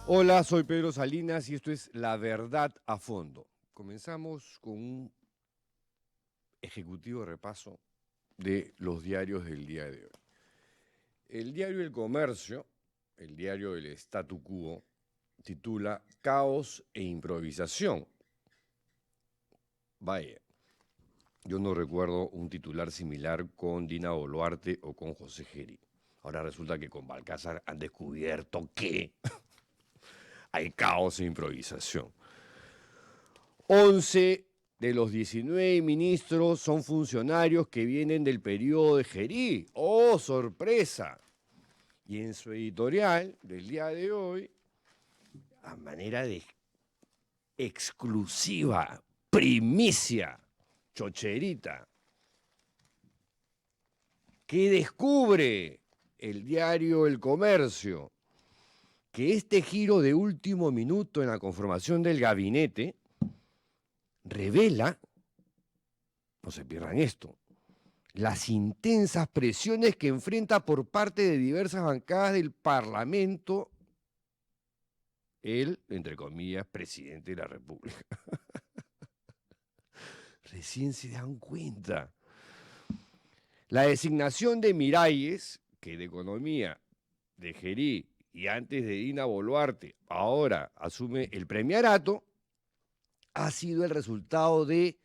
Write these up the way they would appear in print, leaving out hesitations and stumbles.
Hola, soy Pedro Salinas y esto es La Verdad a Fondo. Comenzamos con un ejecutivo repaso de los diarios del día de hoy. El diario El Comercio, el diario del statu quo, titula Caos e improvisación. Vaya, yo no recuerdo un titular similar con Dina Boluarte o con José Geri. Ahora resulta que con Balcázar han descubierto que hay caos e improvisación. 11 de los 19 ministros son funcionarios que vienen del periodo de Gerí. ¡Oh, sorpresa! Y en su editorial del día de hoy, a manera de exclusiva, primicia, chocherita, que descubre el diario El Comercio que este giro de último minuto en la conformación del gabinete revela, no se pierdan esto, las intensas presiones que enfrenta por parte de diversas bancadas del Parlamento el, entre comillas, presidente de la República. Recién se dan cuenta. La designación de Miralles, que de Economía, de Gerí y antes de Dina Boluarte, ahora asume el premiarato, ha sido el resultado de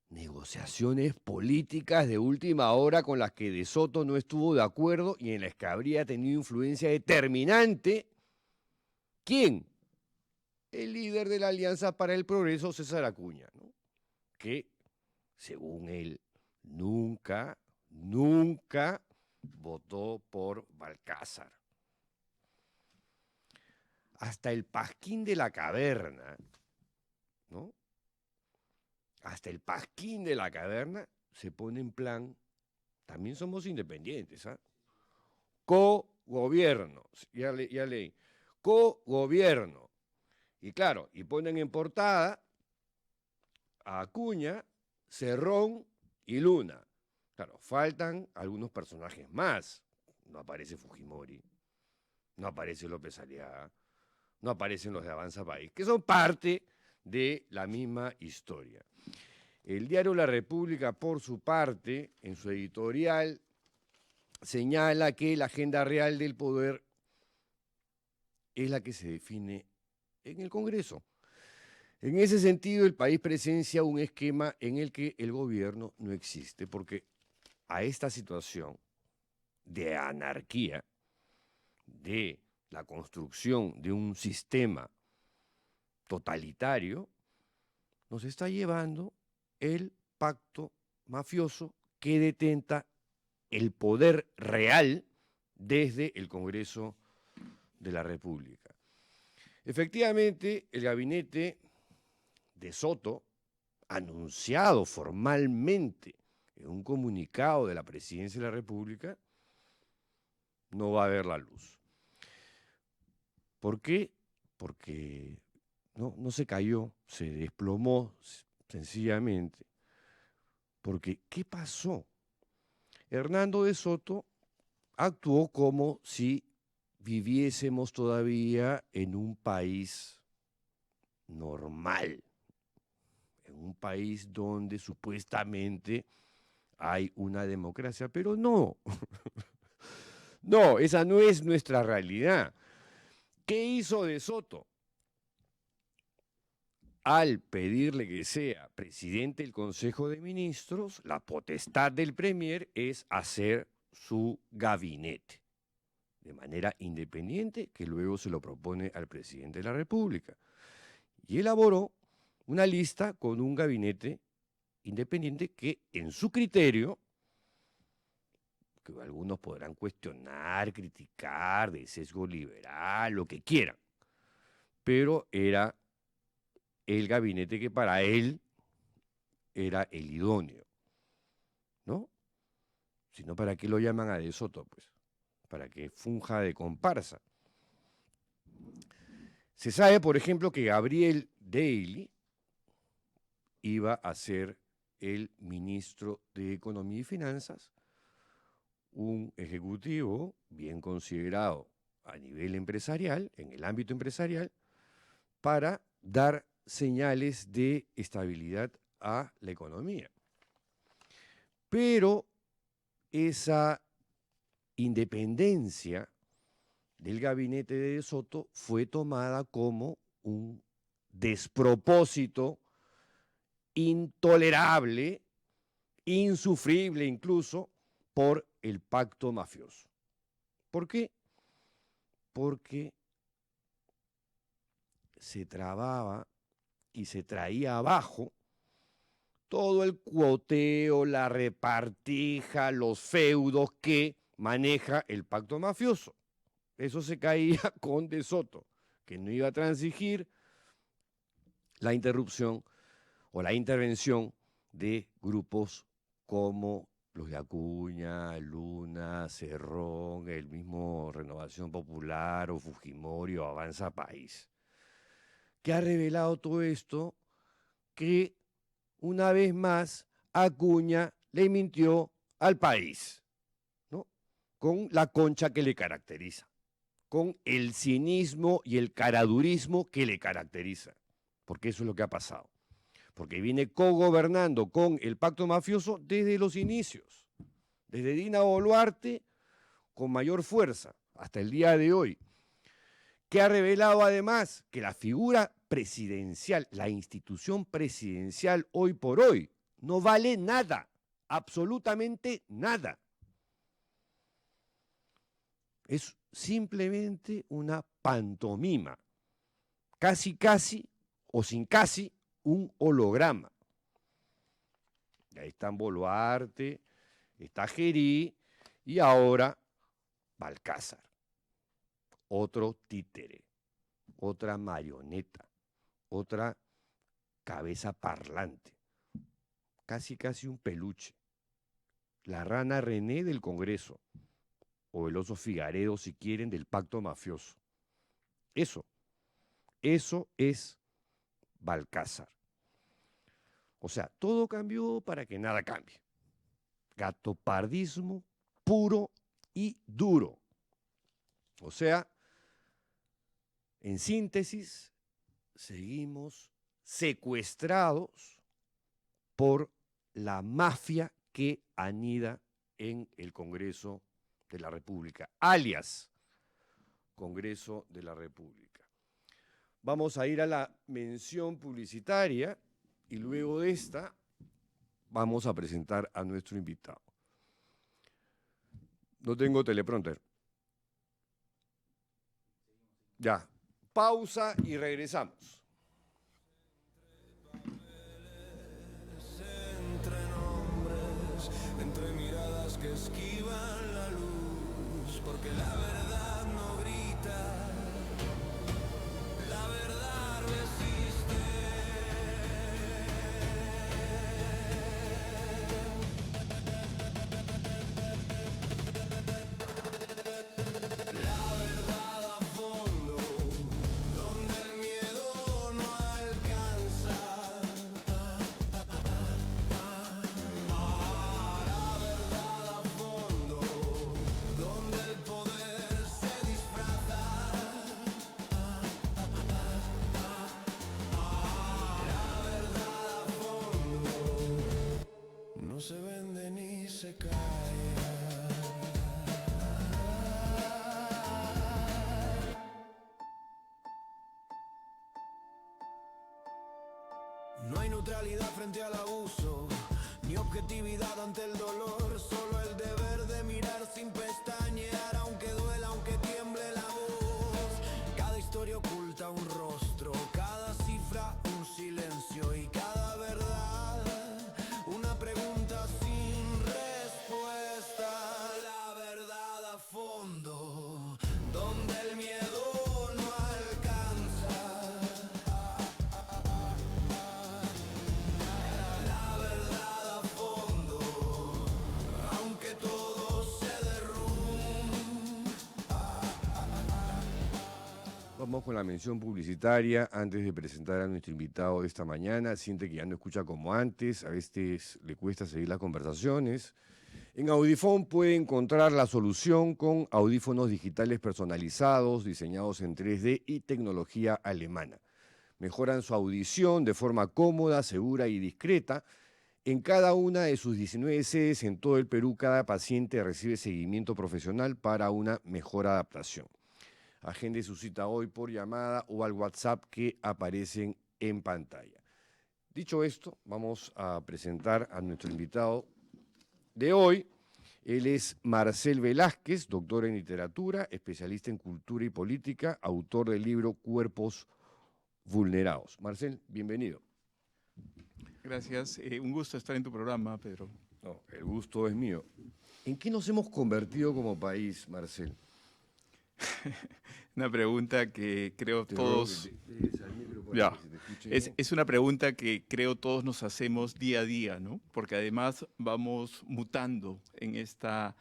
negociaciones políticas de última hora con las que De Soto no estuvo de acuerdo y en las que habría tenido influencia determinante. ¿Quién? El líder de la Alianza para el Progreso, César Acuña, ¿no? Que, según él, nunca votó por Balcázar. Hasta el Pasquín de la Caverna, ¿no? Hasta el Pasquín de la Caverna se pone en plan, también somos independientes, ¿ah? Co-gobierno, ya leí, co-gobierno. Y claro, y ponen en portada a Acuña, Cerrón y Luna. Claro, faltan algunos personajes más. No aparece Fujimori, no aparece López Aliaga, no aparecen los de Avanza País, que son parte de la misma historia. El diario La República, por su parte, en su editorial, señala que la agenda real del poder es la que se define en el Congreso. En ese sentido, el país presencia un esquema en el que el gobierno no existe, porque a esta situación de anarquía, de la construcción de un sistema totalitario, nos está llevando el pacto mafioso que detenta el poder real desde el Congreso de la República. Efectivamente, el gabinete de Soto, anunciado formalmente en un comunicado de la Presidencia de la República, no va a ver la luz. ¿Por qué? Porque no se cayó, se desplomó sencillamente. Porque, ¿qué pasó? Hernando de Soto actuó como si viviésemos todavía en un país normal, en un país donde supuestamente hay una democracia, pero no, no, esa no es nuestra realidad. ¿Qué hizo De Soto? Al pedirle que sea presidente del Consejo de Ministros, la potestad del Premier es hacer su gabinete de manera independiente, que luego se lo propone al presidente de la República. Y elaboró una lista con un gabinete independiente que, en su criterio, que algunos podrán cuestionar, criticar, de sesgo liberal, lo que quieran, pero era el gabinete que para él era el idóneo, ¿no? Si no, ¿para qué lo llaman a De Soto? Pues, para que funja de comparsa. Se sabe, por ejemplo, que Gabriel Daly iba a ser el ministro de Economía y Finanzas, un ejecutivo bien considerado a nivel empresarial, en el ámbito empresarial, para dar señales de estabilidad a la economía. Pero esa independencia del gabinete de De Soto fue tomada como un despropósito intolerable, insufrible incluso, por el pacto mafioso. ¿Por qué? Porque se trababa y se traía abajo todo el cuoteo, la repartija, los feudos que maneja el pacto mafioso. Eso se caía con De Soto, que no iba a transigir la interrupción o la intervención de grupos como los de Acuña, Luna, Cerrón, el mismo Renovación Popular o Fujimori o Avanza País. ¿Qué ha revelado todo esto? Que una vez más Acuña le mintió al país, ¿no? Con la concha que le caracteriza, con el cinismo y el caradurismo que le caracteriza, porque eso es lo que ha pasado. Porque viene cogobernando con el pacto mafioso desde los inicios, desde Dina Boluarte con mayor fuerza hasta el día de hoy, que ha revelado además que la figura presidencial, la institución presidencial hoy por hoy, no vale nada, absolutamente nada. Es simplemente una pantomima, casi o sin casi un holograma. Y ahí están Boluarte, está Gerí y ahora Balcázar. Otro títere, otra marioneta, otra cabeza parlante, casi un peluche. La rana René del Congreso, o el oso Figaredo, si quieren, del pacto mafioso. Eso es Balcázar. O sea, todo cambió para que nada cambie. Gatopardismo puro y duro. O sea, en síntesis, seguimos secuestrados por la mafia que anida en el Congreso de la República, alias Congreso de la República. Vamos a ir a la mención publicitaria y luego de esta vamos a presentar a nuestro invitado. No tengo teleprompter. Ya, pausa y regresamos. Entre nombres, entre miradas que esquivan la luz, porque la verdad no grita, la verdad resiste. La verdad a fondo, donde el miedo no alcanza. La verdad a fondo, donde el poder se disfraza. La verdad a fondo, no se vende ni se calla. No hay neutralidad frente al abuso, ni objetividad ante el dolor, solo el deber de mirar sin pestañear, aunque duela, aunque tiemble la voz. Cada historia oculta un rostro, cada cifra un silencio y cada verdad una pregunta sin respuesta. La verdad a fondo, donde el miedo no alcanza. La verdad a fondo, aunque todo se derrumba. Vamos con la mención publicitaria antes de presentar a nuestro invitado de esta mañana. Siente que ya no escucha como antes, a veces le cuesta seguir las conversaciones. En Audifón puede encontrar la solución con audífonos digitales personalizados, diseñados en 3D y tecnología alemana. Mejoran su audición de forma cómoda, segura y discreta. En cada una de sus 19 sedes en todo el Perú, cada paciente recibe seguimiento profesional para una mejor adaptación. Agende su cita hoy por llamada o al WhatsApp que aparecen en pantalla. Dicho esto, vamos a presentar a nuestro invitado de hoy. Él es Marcel Velázquez, doctor en literatura, especialista en cultura y política, autor del libro Cuerpos Vulnerados. Marcel, bienvenido. Gracias. Un gusto estar en tu programa, Pedro. No, el gusto es mío. ¿En qué nos hemos convertido como país, Marcel? Una pregunta que creo todos... Ya. Es una pregunta que creo todos nos hacemos día a día, ¿no? Porque además vamos mutando en esta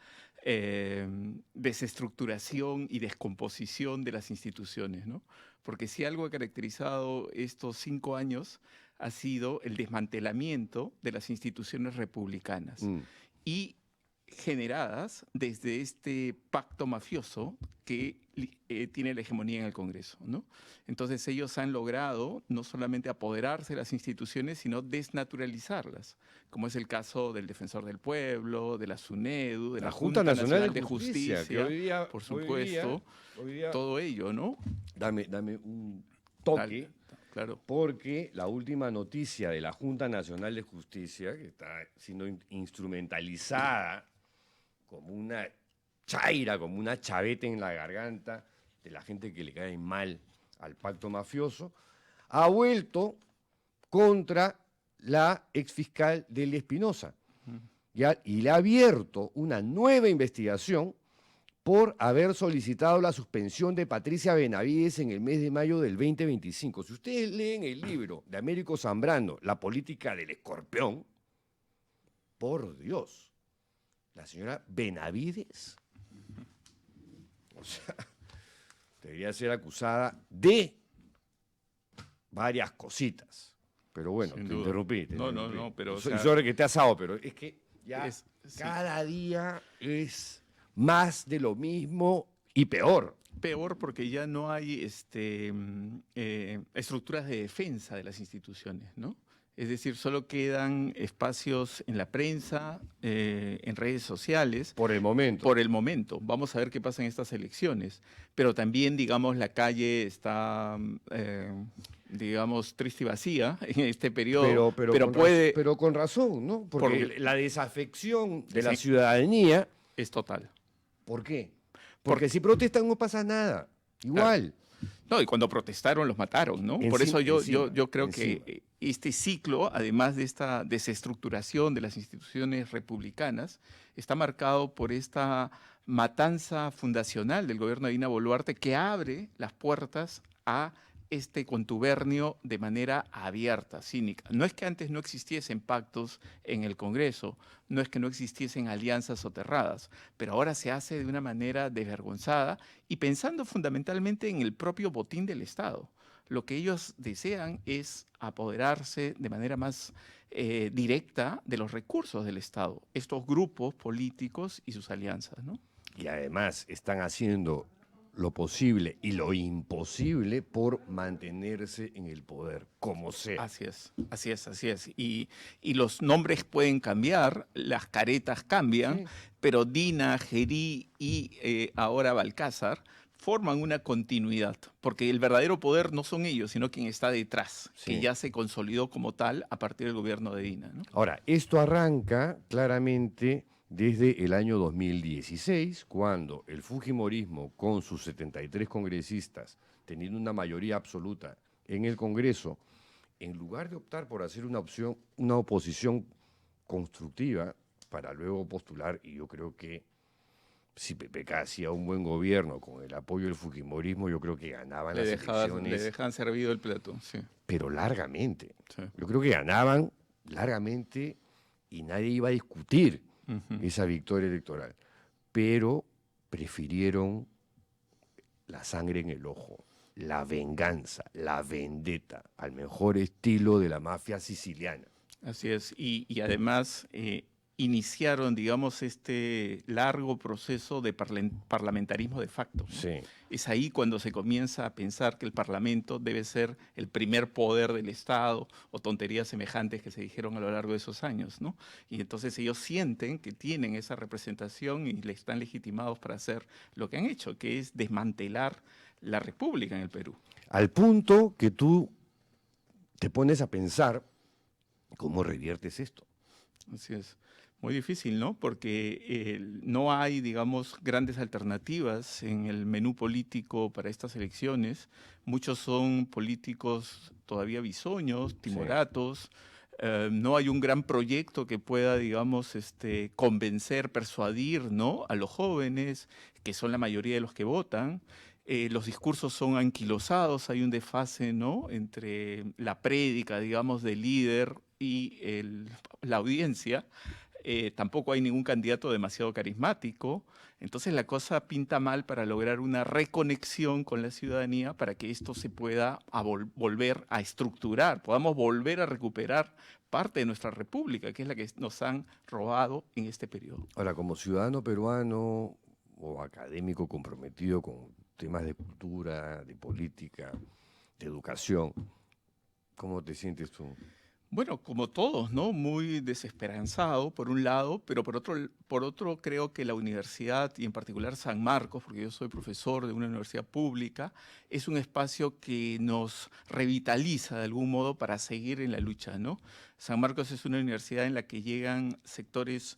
desestructuración y descomposición de las instituciones, ¿no? Porque si algo ha caracterizado estos 5 años ha sido el desmantelamiento de las instituciones republicanas y generadas desde este pacto mafioso que tiene la hegemonía en el Congreso, ¿no? Entonces ellos han logrado no solamente apoderarse de las instituciones, sino desnaturalizarlas, como es el caso del Defensor del Pueblo, de la SUNEDU, de la Junta Nacional de Justicia, que hoy día, por supuesto, hoy día, todo ello, ¿no? Dame un toque. Dale, claro. Porque la última noticia de la Junta Nacional de Justicia, que está siendo instrumentalizada como una chaira, como una chaveta en la garganta de la gente que le cae mal al pacto mafioso, ha vuelto contra la exfiscal Delia Espinosa y le ha abierto una nueva investigación por haber solicitado la suspensión de Patricia Benavides en el mes de mayo del 2025. Si ustedes leen el libro de Américo Zambrano, La política del escorpión, por Dios, la señora Benavides, o sea, debería ser acusada de varias cositas. Pero bueno, te interrumpí. No, pero... Sobre que te has asado, pero es que ya cada día es más de lo mismo y peor. Peor porque ya no hay estructuras de defensa de las instituciones, ¿no? Es decir, solo quedan espacios en la prensa, en redes sociales. Por el momento. Por el momento. Vamos a ver qué pasa en estas elecciones. Pero también, digamos, la calle está, digamos, triste y vacía en este periodo. Pero con razón, ¿no? Porque la desafección de la ciudadanía es total. ¿Por qué? Porque si protestan no pasa nada. Igual. No, y cuando protestaron los mataron, ¿no? Por eso yo creo que este ciclo, además de esta desestructuración de las instituciones republicanas, está marcado por esta matanza fundacional del gobierno de Dina Boluarte que abre las puertas a este contubernio de manera abierta, cínica. No es que antes no existiesen pactos en el Congreso, no es que no existiesen alianzas soterradas, pero ahora se hace de una manera desvergonzada y pensando fundamentalmente en el propio botín del Estado. Lo que ellos desean es apoderarse de manera más directa de los recursos del Estado, estos grupos políticos y sus alianzas, ¿no? Y además están haciendo lo posible y lo imposible por mantenerse en el poder, como sea. Así es. Y los nombres pueden cambiar, las caretas cambian, pero Dina, Gerí y ahora Balcázar forman una continuidad, porque el verdadero poder no son ellos, sino quien está detrás, que ya se consolidó como tal a partir del gobierno de Dina, ¿no? Ahora, esto arranca claramente desde el año 2016, cuando el fujimorismo, con sus 73 congresistas, teniendo una mayoría absoluta en el Congreso, en lugar de optar por hacer una oposición constructiva para luego postular, y yo creo que si PPK hacía un buen gobierno con el apoyo del fujimorismo, yo creo que ganaban las elecciones. Le dejan servido el plato, sí. Pero largamente. Sí. Yo creo que ganaban largamente y nadie iba a discutir esa victoria electoral, pero prefirieron la sangre en el ojo, la venganza, la vendetta, al mejor estilo de la mafia siciliana. Así es, y además iniciaron, digamos, este largo proceso de parlamentarismo de facto, ¿no? Sí. Es ahí cuando se comienza a pensar que el Parlamento debe ser el primer poder del Estado, o tonterías semejantes que se dijeron a lo largo de esos años, ¿no? Y entonces ellos sienten que tienen esa representación y le están legitimados para hacer lo que han hecho, que es desmantelar la República en el Perú. Al punto que tú te pones a pensar cómo reviertes esto. Así es. Muy difícil, ¿no? Porque no hay, digamos, grandes alternativas en el menú político para estas elecciones. Muchos son políticos todavía bisoños, timoratos. No hay un gran proyecto que pueda, digamos, convencer, persuadir, ¿no?, a los jóvenes, que son la mayoría de los que votan. Los discursos son anquilosados, hay un desfase, ¿no?, entre la prédica, digamos, del líder y la audiencia. Tampoco hay ningún candidato demasiado carismático. Entonces la cosa pinta mal para lograr una reconexión con la ciudadanía para que esto se pueda volver a estructurar, podamos volver a recuperar parte de nuestra república, que es la que nos han robado en este periodo. Ahora, como ciudadano peruano o académico comprometido con temas de cultura, de política, de educación, ¿cómo te sientes tú? Bueno, como todos, ¿no? Muy desesperanzado, por un lado, pero por otro creo que la universidad, y en particular San Marcos, porque yo soy profesor de una universidad pública, es un espacio que nos revitaliza de algún modo para seguir en la lucha, ¿no? San Marcos es una universidad en la que llegan sectores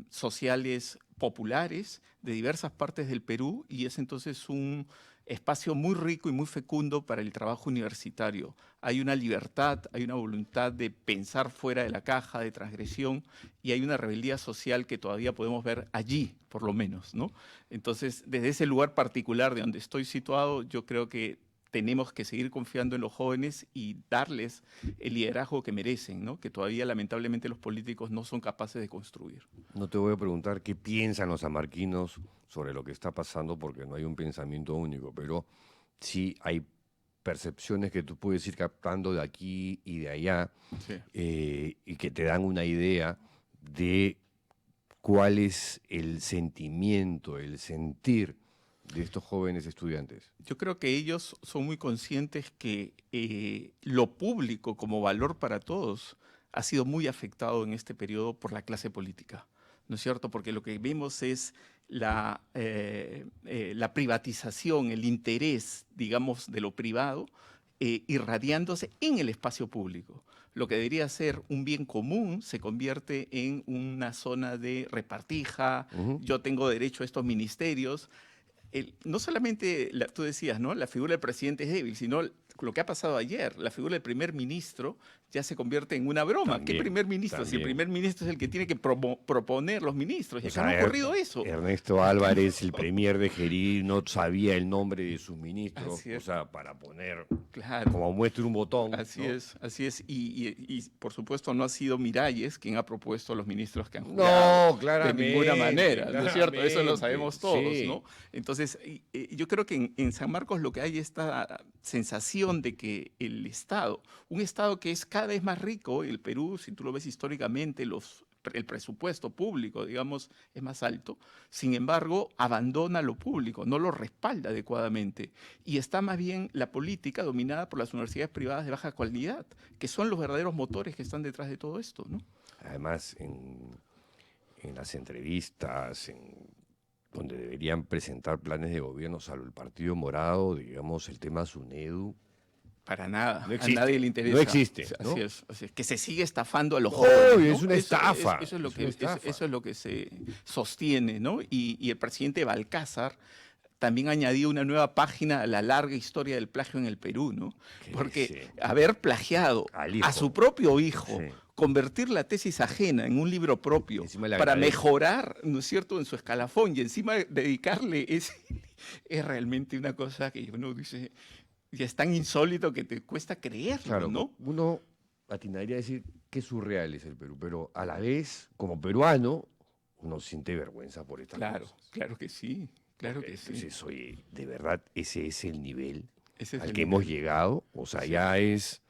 sociales populares de diversas partes del Perú, y es entonces un espacio muy rico y muy fecundo para el trabajo universitario. Hay una libertad, hay una voluntad de pensar fuera de la caja, de transgresión, y hay una rebeldía social que todavía podemos ver allí, por lo menos, ¿no? Entonces, desde ese lugar particular de donde estoy situado, yo creo que tenemos que seguir confiando en los jóvenes y darles el liderazgo que merecen, ¿no?, que todavía lamentablemente los políticos no son capaces de construir. No te voy a preguntar qué piensan los sanmarquinos sobre lo que está pasando, porque no hay un pensamiento único, pero sí hay percepciones que tú puedes ir captando de aquí y de allá, Sí. y que te dan una idea de cuál es el sentimiento, el sentir de estos jóvenes estudiantes. Yo creo que ellos son muy conscientes que lo público como valor para todos ha sido muy afectado en este periodo por la clase política, ¿no es cierto? Porque lo que vemos es la privatización, el interés, digamos, de lo privado irradiándose en el espacio público. Lo que debería ser un bien común se convierte en una zona de repartija. Yo tengo derecho a estos ministerios. No solamente, tú decías, ¿no?, la figura del presidente es débil, sino lo que ha pasado ayer, la figura del primer ministro ya se convierte en una broma. También, ¿Qué primer ministro? también. Si el primer ministro es el que tiene que proponer los ministros. Y acá no ha ocurrido eso. Ernesto Álvarez, el premier de Gerí, no sabía el nombre de sus ministros, o sea, para poner, claro, como muestra un botón. Así ¿no? es, así es. Y por supuesto no ha sido Miralles quien ha propuesto a los ministros que han jurado. No, claramente. De ninguna manera, ¿no es cierto? Eso lo claramente, sabemos todos, sí. ¿no? Entonces, yo creo que en San Marcos lo que hay es esta sensación de que el Estado, un Estado que es cada vez más rico, el Perú, si tú lo ves históricamente, el presupuesto público, digamos, es más alto, sin embargo, abandona lo público, no lo respalda adecuadamente, y está más bien la política dominada por las universidades privadas de baja calidad, que son los verdaderos motores que están detrás de todo esto, ¿no? Además, en las entrevistas, donde deberían presentar planes de gobierno, salvo el Partido Morado, digamos, el tema SUNEDU. Para nada, No existe, a nadie le interesa. no existe, ¿no? Así es, que se sigue estafando a los No, jóvenes, ¿no? es una estafa, Eso es lo es una estafa. eso es lo que se sostiene, ¿no? Y el presidente Balcázar también añadió una nueva página a la larga historia del plagio en el Perú, ¿no? Porque haber plagiado a su propio hijo, sí, convertir la tesis ajena en un libro propio para agradece. Mejorar, ¿no es cierto?, en su escalafón, y encima dedicarle es realmente una cosa que uno dice, ya es tan insólito que te cuesta creerlo, Claro, ¿no? uno atinaría a decir qué surreal es el Perú, pero a la vez, como peruano, uno siente vergüenza por estas cosas. Claro que sí, claro que sí. Entonces, oye, de verdad, ese es el nivel Ese es al el que nivel. hemos llegado. O sea, Sí. ya es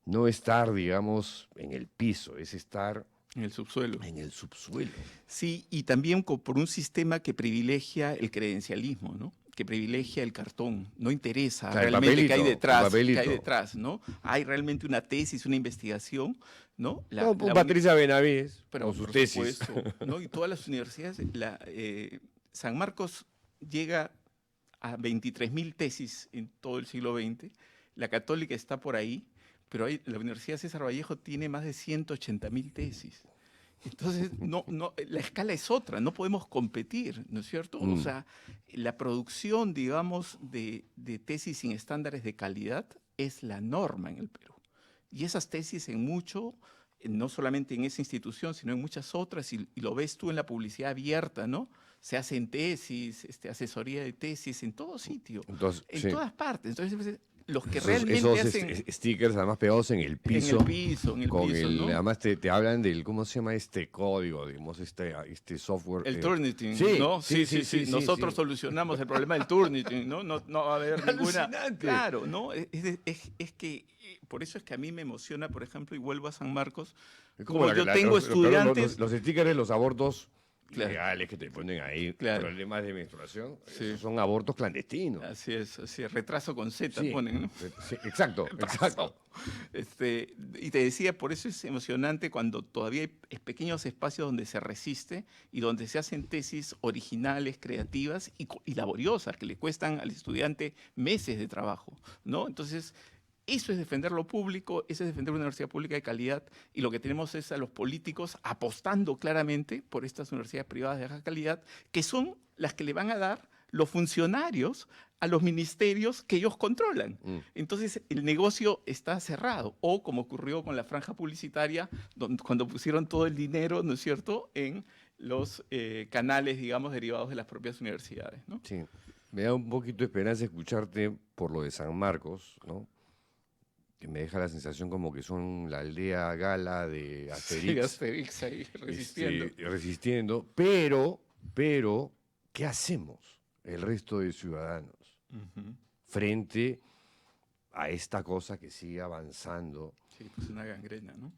no estar, digamos, en el piso, es estar En el subsuelo. En el subsuelo. Sí, y también por un sistema que privilegia el credencialismo, ¿no? Que privilegia el cartón. No interesa realmente qué hay detrás, ¿no? Hay realmente una tesis, una investigación, ¿no? Patricia Benavides, pero con sus por tesis. supuesto, ¿no? Y todas las universidades, San Marcos llega a 23.000 tesis en todo el siglo XX, la Católica está por ahí, pero la Universidad César Vallejo tiene más de 180.000 tesis. Entonces, la escala es otra, no podemos competir, ¿no es cierto? O sea, la producción, digamos, de tesis sin estándares de calidad es la norma en el Perú. Y esas tesis en mucho, no solamente en esa institución, sino en muchas otras, y lo ves tú en la publicidad abierta, ¿no? Se hacen tesis, asesoría de tesis, en todo sitio, en todas partes. Entonces, los que realmente hacen stickers además pegados en el piso. En el piso, ¿no? Además te hablan del, ¿cómo se llama este código? Digamos, este software. El Turnitin, sí, ¿no? Sí. Nosotros solucionamos el problema del Turnitin, ¿no? No va a haber ninguna... Alucinante. Claro, ¿no? Es que, por eso es que a mí me emociona, por ejemplo, y vuelvo a San Marcos, como yo tengo estudiantes... Los stickers de los abortos... Claro. Legales que te ponen ahí, problemas de menstruación, sí. Son abortos clandestinos. Así es, retraso con Z ponen, ¿no? Sí, exacto. Y te decía, por eso es emocionante cuando todavía hay pequeños espacios donde se resiste y donde se hacen tesis originales, creativas y laboriosas, que le cuestan al estudiante meses de trabajo, ¿no? Entonces, eso es defender lo público, eso es defender una universidad pública de calidad, y lo que tenemos es a los políticos apostando claramente por estas universidades privadas de baja calidad, que son las que le van a dar los funcionarios a los ministerios que ellos controlan. Entonces, el negocio está cerrado, o como ocurrió con la franja publicitaria, cuando pusieron todo el dinero, ¿no es cierto?, en los canales, digamos, derivados de las propias universidades, ¿no? Sí, me da un poquito de esperanza escucharte por lo de San Marcos, ¿no? Que me deja la sensación como que son la aldea gala de Asterix. Sí, Asterix ahí resistiendo. Resistiendo, pero, ¿qué hacemos el resto de ciudadanos frente a esta cosa que sigue avanzando? Sí, pues una gangrena, ¿no?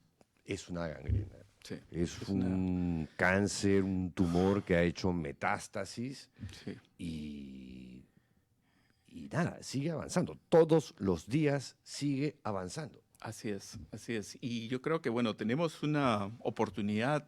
Es una gangrena. Sí, es un cáncer, un tumor que ha hecho metástasis y nada, sigue avanzando. Todos los días sigue avanzando. Así es, así es. Y yo creo que, bueno, tenemos una oportunidad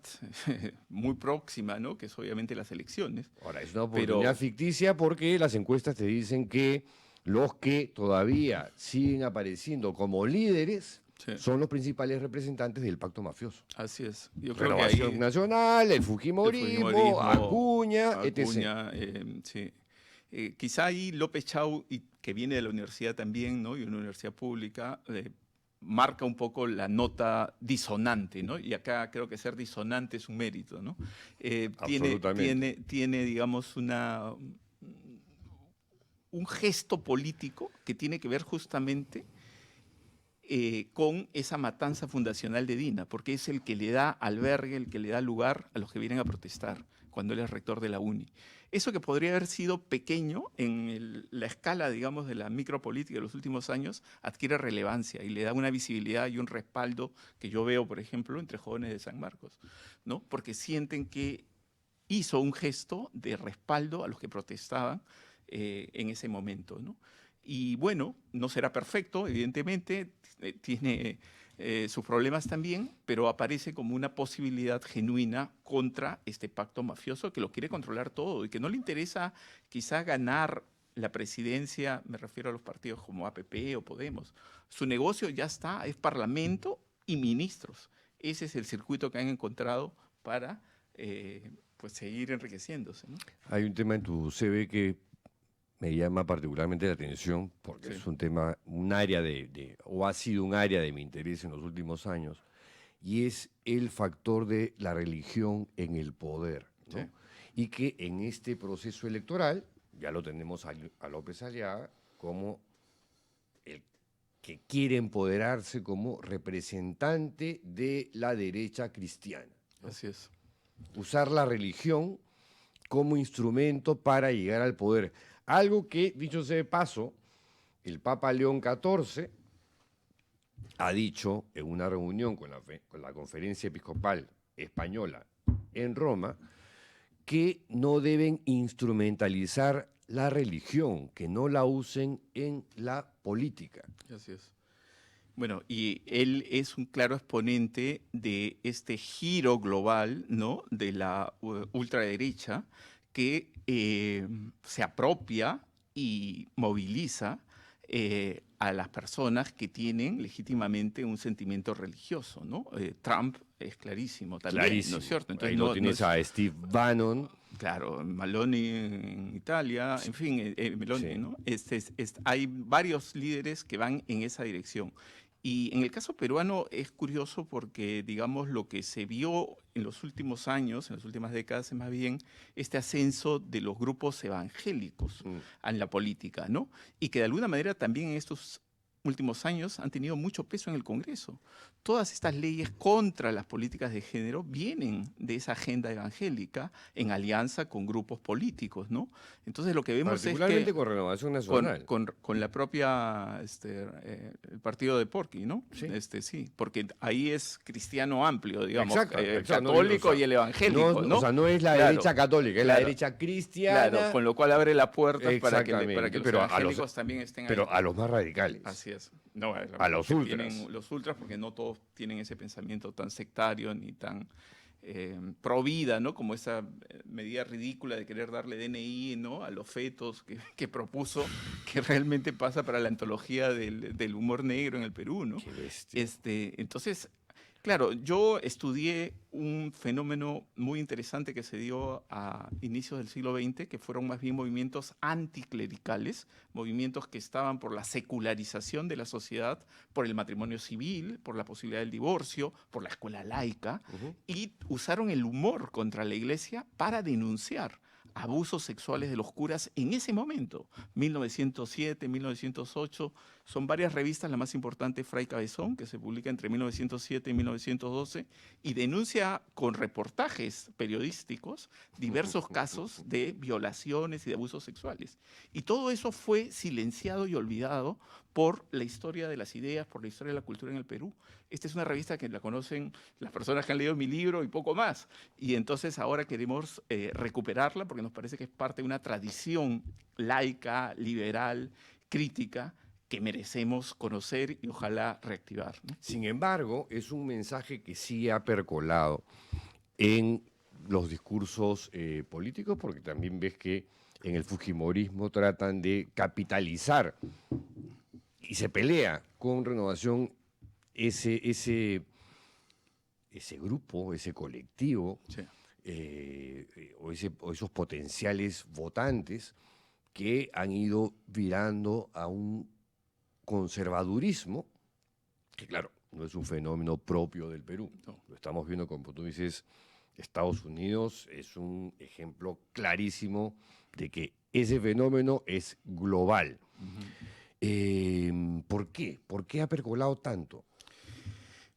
muy próxima, ¿no? Que es obviamente las elecciones. Ahora, es una oportunidad ficticia porque las encuestas te dicen que los que todavía siguen apareciendo como líderes son los principales representantes del pacto mafioso. Así es. Yo creo Renovación que ahí, Nacional, el Fujimorismo, Acuña, etc. Sí. Quizá ahí López Chau, que viene de la universidad también, ¿no? Y una universidad pública, marca un poco la nota disonante, ¿no? Y acá creo que ser disonante es un mérito, ¿no? Tiene, digamos, un gesto político que tiene que ver justamente con esa matanza fundacional de Dina, porque es el que le da albergue, el que le da lugar a los que vienen a protestar cuando él es rector de la UNI. Eso que podría haber sido pequeño en la escala, digamos, de la micropolítica de los últimos años, adquiere relevancia y le da una visibilidad y un respaldo que yo veo, por ejemplo, entre jóvenes de San Marcos, ¿no? Porque sienten que hizo un gesto de respaldo a los que protestaban en ese momento, ¿no? Y bueno, no será perfecto, evidentemente, tiene sus problemas también, pero aparece como una posibilidad genuina contra este pacto mafioso que lo quiere controlar todo y que no le interesa quizá ganar la presidencia, me refiero a los partidos como APP o Podemos. Su negocio ya está, es parlamento y ministros. Ese es el circuito que han encontrado para pues seguir enriqueciéndose, ¿no? Hay un tema en tu CV que me llama particularmente la atención porque es un tema, un área o ha sido un área de mi interés en los últimos años, y es el factor de la religión en el poder, ¿no? Sí. Y que en este proceso electoral, ya lo tenemos a López Aliaga como el que quiere empoderarse como representante de la derecha cristiana, ¿no? Así es. Usar la religión como instrumento para llegar al poder. Algo que, dicho sea de paso, el Papa León XIV ha dicho en una reunión con la Conferencia Episcopal española en Roma, que no deben instrumentalizar la religión, que no la usen en la política. Así es. Bueno, y él es un claro exponente de este giro global, ¿no?, de la ultraderecha que se apropia y moviliza a las personas que tienen legítimamente un sentimiento religioso, ¿no? Trump es clarísimo también, Clarísimo. ¿no es cierto? Entonces, ahí no tienes a Steve Bannon. Claro, Meloni en Italia, en fin, Meloni, Sí. ¿no? Hay varios líderes que van en esa dirección. Y en el caso peruano es curioso porque, digamos, lo que se vio en los últimos años, en las últimas décadas, es más bien este ascenso de los grupos evangélicos en la política, ¿no? Y que de alguna manera también en estos últimos años han tenido mucho peso en el Congreso. Todas estas leyes contra las políticas de género vienen de esa agenda evangélica en alianza con grupos políticos, ¿no? Entonces lo que vemos es que... Particularmente con Renovación Nacional. Con la propia, el partido de Porqui, ¿no? Sí. Sí, porque ahí es cristiano amplio, digamos, Exacto, católico, no, o sea, y el evangélico, ¿no? O sea, no es la Claro, derecha católica, es la derecha cristiana. Claro, con lo cual abre la puerta para que los pero evangélicos también estén ahí. Pero a los más radicales. Así es. No, a los ultras. Los ultras, porque no todos tienen ese pensamiento tan sectario ni tan pro vida, ¿no? Como esa medida ridícula de querer darle DNI, ¿no?, a los fetos que propuso, que realmente pasa para la antología del humor negro en el Perú, ¿no? Qué bestia. Entonces, claro, yo estudié un fenómeno muy interesante que se dio a inicios del siglo XX, que fueron más bien movimientos anticlericales, movimientos que estaban por la secularización de la sociedad, por el matrimonio civil, por la posibilidad del divorcio, por la escuela laica, y usaron el humor contra la iglesia para denunciar abusos sexuales de los curas en ese momento, 1907, 1908, son varias revistas, la más importante es Fray Cabezón, que se publica entre 1907 y 1912, y denuncia con reportajes periodísticos diversos casos de violaciones y de abusos sexuales. Y todo eso fue silenciado y olvidado por la historia de las ideas, por la historia de la cultura en el Perú. Esta es una revista que la conocen las personas que han leído mi libro y poco más. Y entonces ahora queremos recuperarla porque nos parece que es parte de una tradición laica, liberal, crítica, que merecemos conocer y ojalá reactivar, ¿no? Sin embargo, es un mensaje que sí ha percolado en los discursos políticos, porque también ves que en el fujimorismo tratan de capitalizar y se pelea con Renovación ese grupo, ese colectivo, Sí. o esos potenciales votantes que han ido virando a un conservadurismo, que claro, no es un fenómeno propio del Perú. No. Lo estamos viendo, como tú dices, Estados Unidos es un ejemplo clarísimo de que ese fenómeno es global. ¿Por qué? ¿Por qué ha percolado tanto?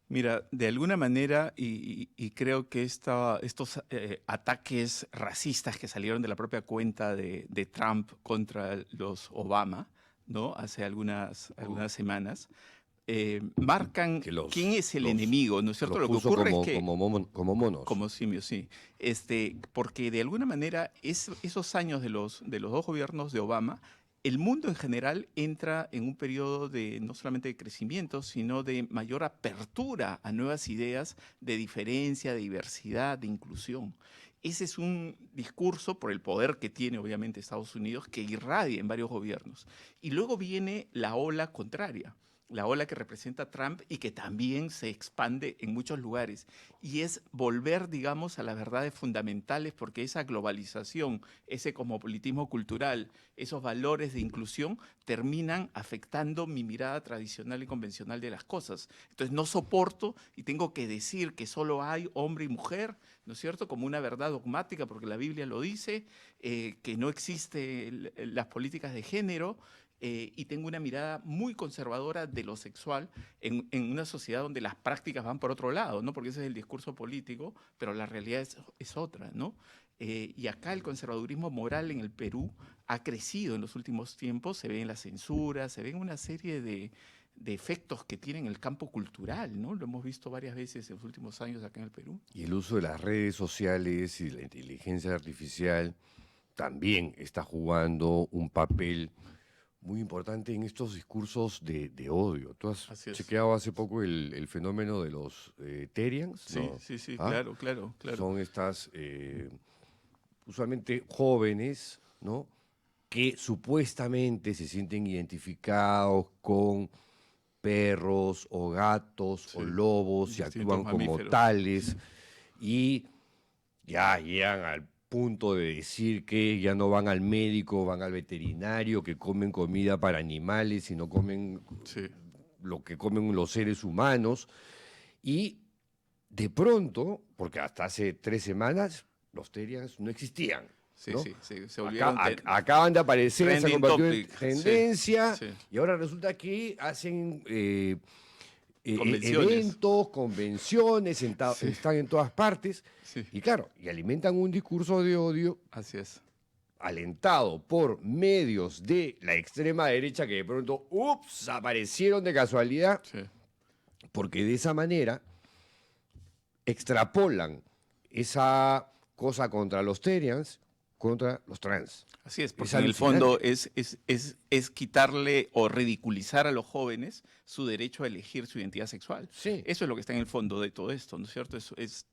Mira, de alguna manera, y creo que estos ataques racistas que salieron de la propia cuenta de Trump contra los Obama, ¿no?, hace algunas semanas, marcan quién es el enemigo, ¿no es cierto? Lo que ocurre es que como monos. Como simios, sí. Porque de alguna manera esos años de los dos gobiernos de Obama, el mundo en general entra en un periodo de no solamente de crecimiento, sino de mayor apertura a nuevas ideas de diferencia, de diversidad, de inclusión. Ese es un discurso, por el poder que tiene obviamente Estados Unidos, que irradia en varios gobiernos. Y luego viene la ola contraria, la ola que representa Trump y que también se expande en muchos lugares. Y es volver, digamos, a las verdades fundamentales, porque esa globalización, ese cosmopolitismo cultural, esos valores de inclusión terminan afectando mi mirada tradicional y convencional de las cosas. Entonces no soporto y tengo que decir que solo hay hombre y mujer, ¿no es cierto?, como una verdad dogmática, porque la Biblia lo dice, que no existen las políticas de género, y tengo una mirada muy conservadora de lo sexual en una sociedad donde las prácticas van por otro lado, ¿no? Porque ese es el discurso político, pero la realidad es otra, ¿no? Y acá el conservadurismo moral en el Perú ha crecido en los últimos tiempos, se ve en la censura, se ve en una serie de efectos que tiene en el campo cultural, ¿no? Lo hemos visto varias veces en los últimos años acá en el Perú. Y el uso de las redes sociales y la inteligencia artificial también está jugando un papel muy importante en estos discursos de odio. Tú has chequeado hace poco el fenómeno de los Terians, ¿no? Sí, claro. Son estas, usualmente jóvenes, ¿no? Que supuestamente se sienten identificados con perros o gatos o lobos y actúan como tales y ya llegan al punto de decir que ya no van al médico, van al veterinario, que comen comida para animales y no comen lo que comen los seres humanos. Y de pronto, porque hasta hace 3 semanas los Terians no existían. ¿no? Se volvieron acaban de aparecer, se convirtió en tendencia y ahora resulta que hacen eventos, convenciones, están en todas partes y claro, y alimentan un discurso de odio. Así es. Alentado por medios de la extrema derecha que de pronto, aparecieron de casualidad, porque de esa manera extrapolan esa cosa contra los Terians, contra los trans. Así es, porque en el fondo es quitarle o ridiculizar a los jóvenes su derecho a elegir su identidad sexual. Sí. Eso es lo que está en el fondo de todo esto, ¿no es cierto? Es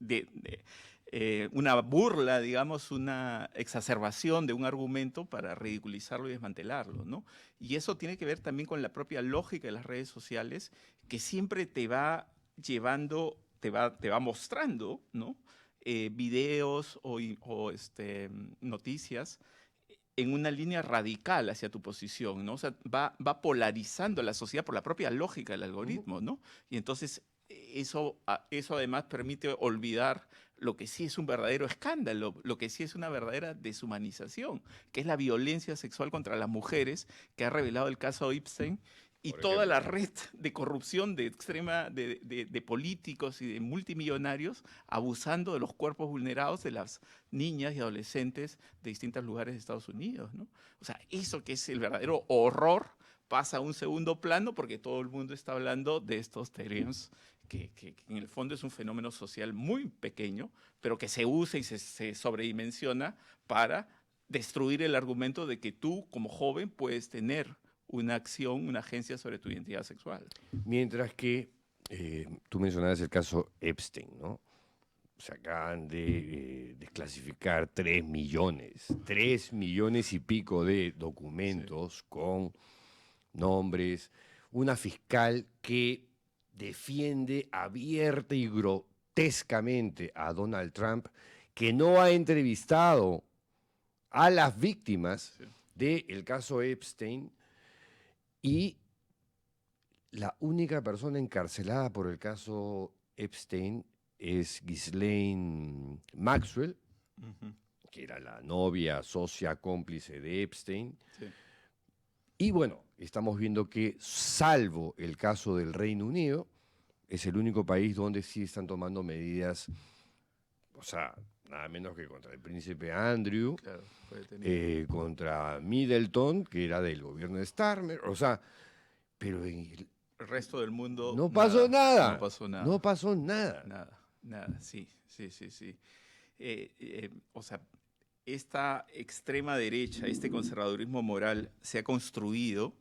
una burla, digamos, una exacerbación de un argumento para ridiculizarlo y desmantelarlo, ¿no? Y eso tiene que ver también con la propia lógica de las redes sociales, que siempre te va llevando, te va mostrando, ¿no? Videos o noticias en una línea radical hacia tu posición, ¿no? O sea, va polarizando la sociedad por la propia lógica del algoritmo, ¿no? Y entonces eso además permite olvidar lo que sí es un verdadero escándalo, lo que sí es una verdadera deshumanización, que es la violencia sexual contra las mujeres, que ha revelado el caso Epstein, y toda la red de corrupción de políticos y de multimillonarios abusando de los cuerpos vulnerados de las niñas y adolescentes de distintos lugares de Estados Unidos, ¿no? O sea, eso que es el verdadero horror pasa a un segundo plano porque todo el mundo está hablando de estos Terians, que en el fondo es un fenómeno social muy pequeño, pero que se usa y se sobredimensiona para destruir el argumento de que tú, como joven, puedes tener una acción, una agencia sobre tu identidad sexual. Mientras que tú mencionabas el caso Epstein, ¿no? Se acaban de desclasificar 3 millones y pico de documentos con nombres. Una fiscal que defiende abierta y grotescamente a Donald Trump, que no ha entrevistado a las víctimas del caso Epstein. Y la única persona encarcelada por el caso Epstein es Ghislaine Maxwell, que era la novia, socia, cómplice de Epstein. Sí. Y bueno, estamos viendo que, salvo el caso del Reino Unido, es el único país donde sí están tomando medidas, o sea, nada menos que contra el príncipe Andrew, claro, contra Middleton, que era del gobierno de Starmer, o sea, pero en el resto del mundo no pasó nada. No pasó nada. No pasó nada. Nada, sí. O sea, esta extrema derecha, este conservadurismo moral se ha construido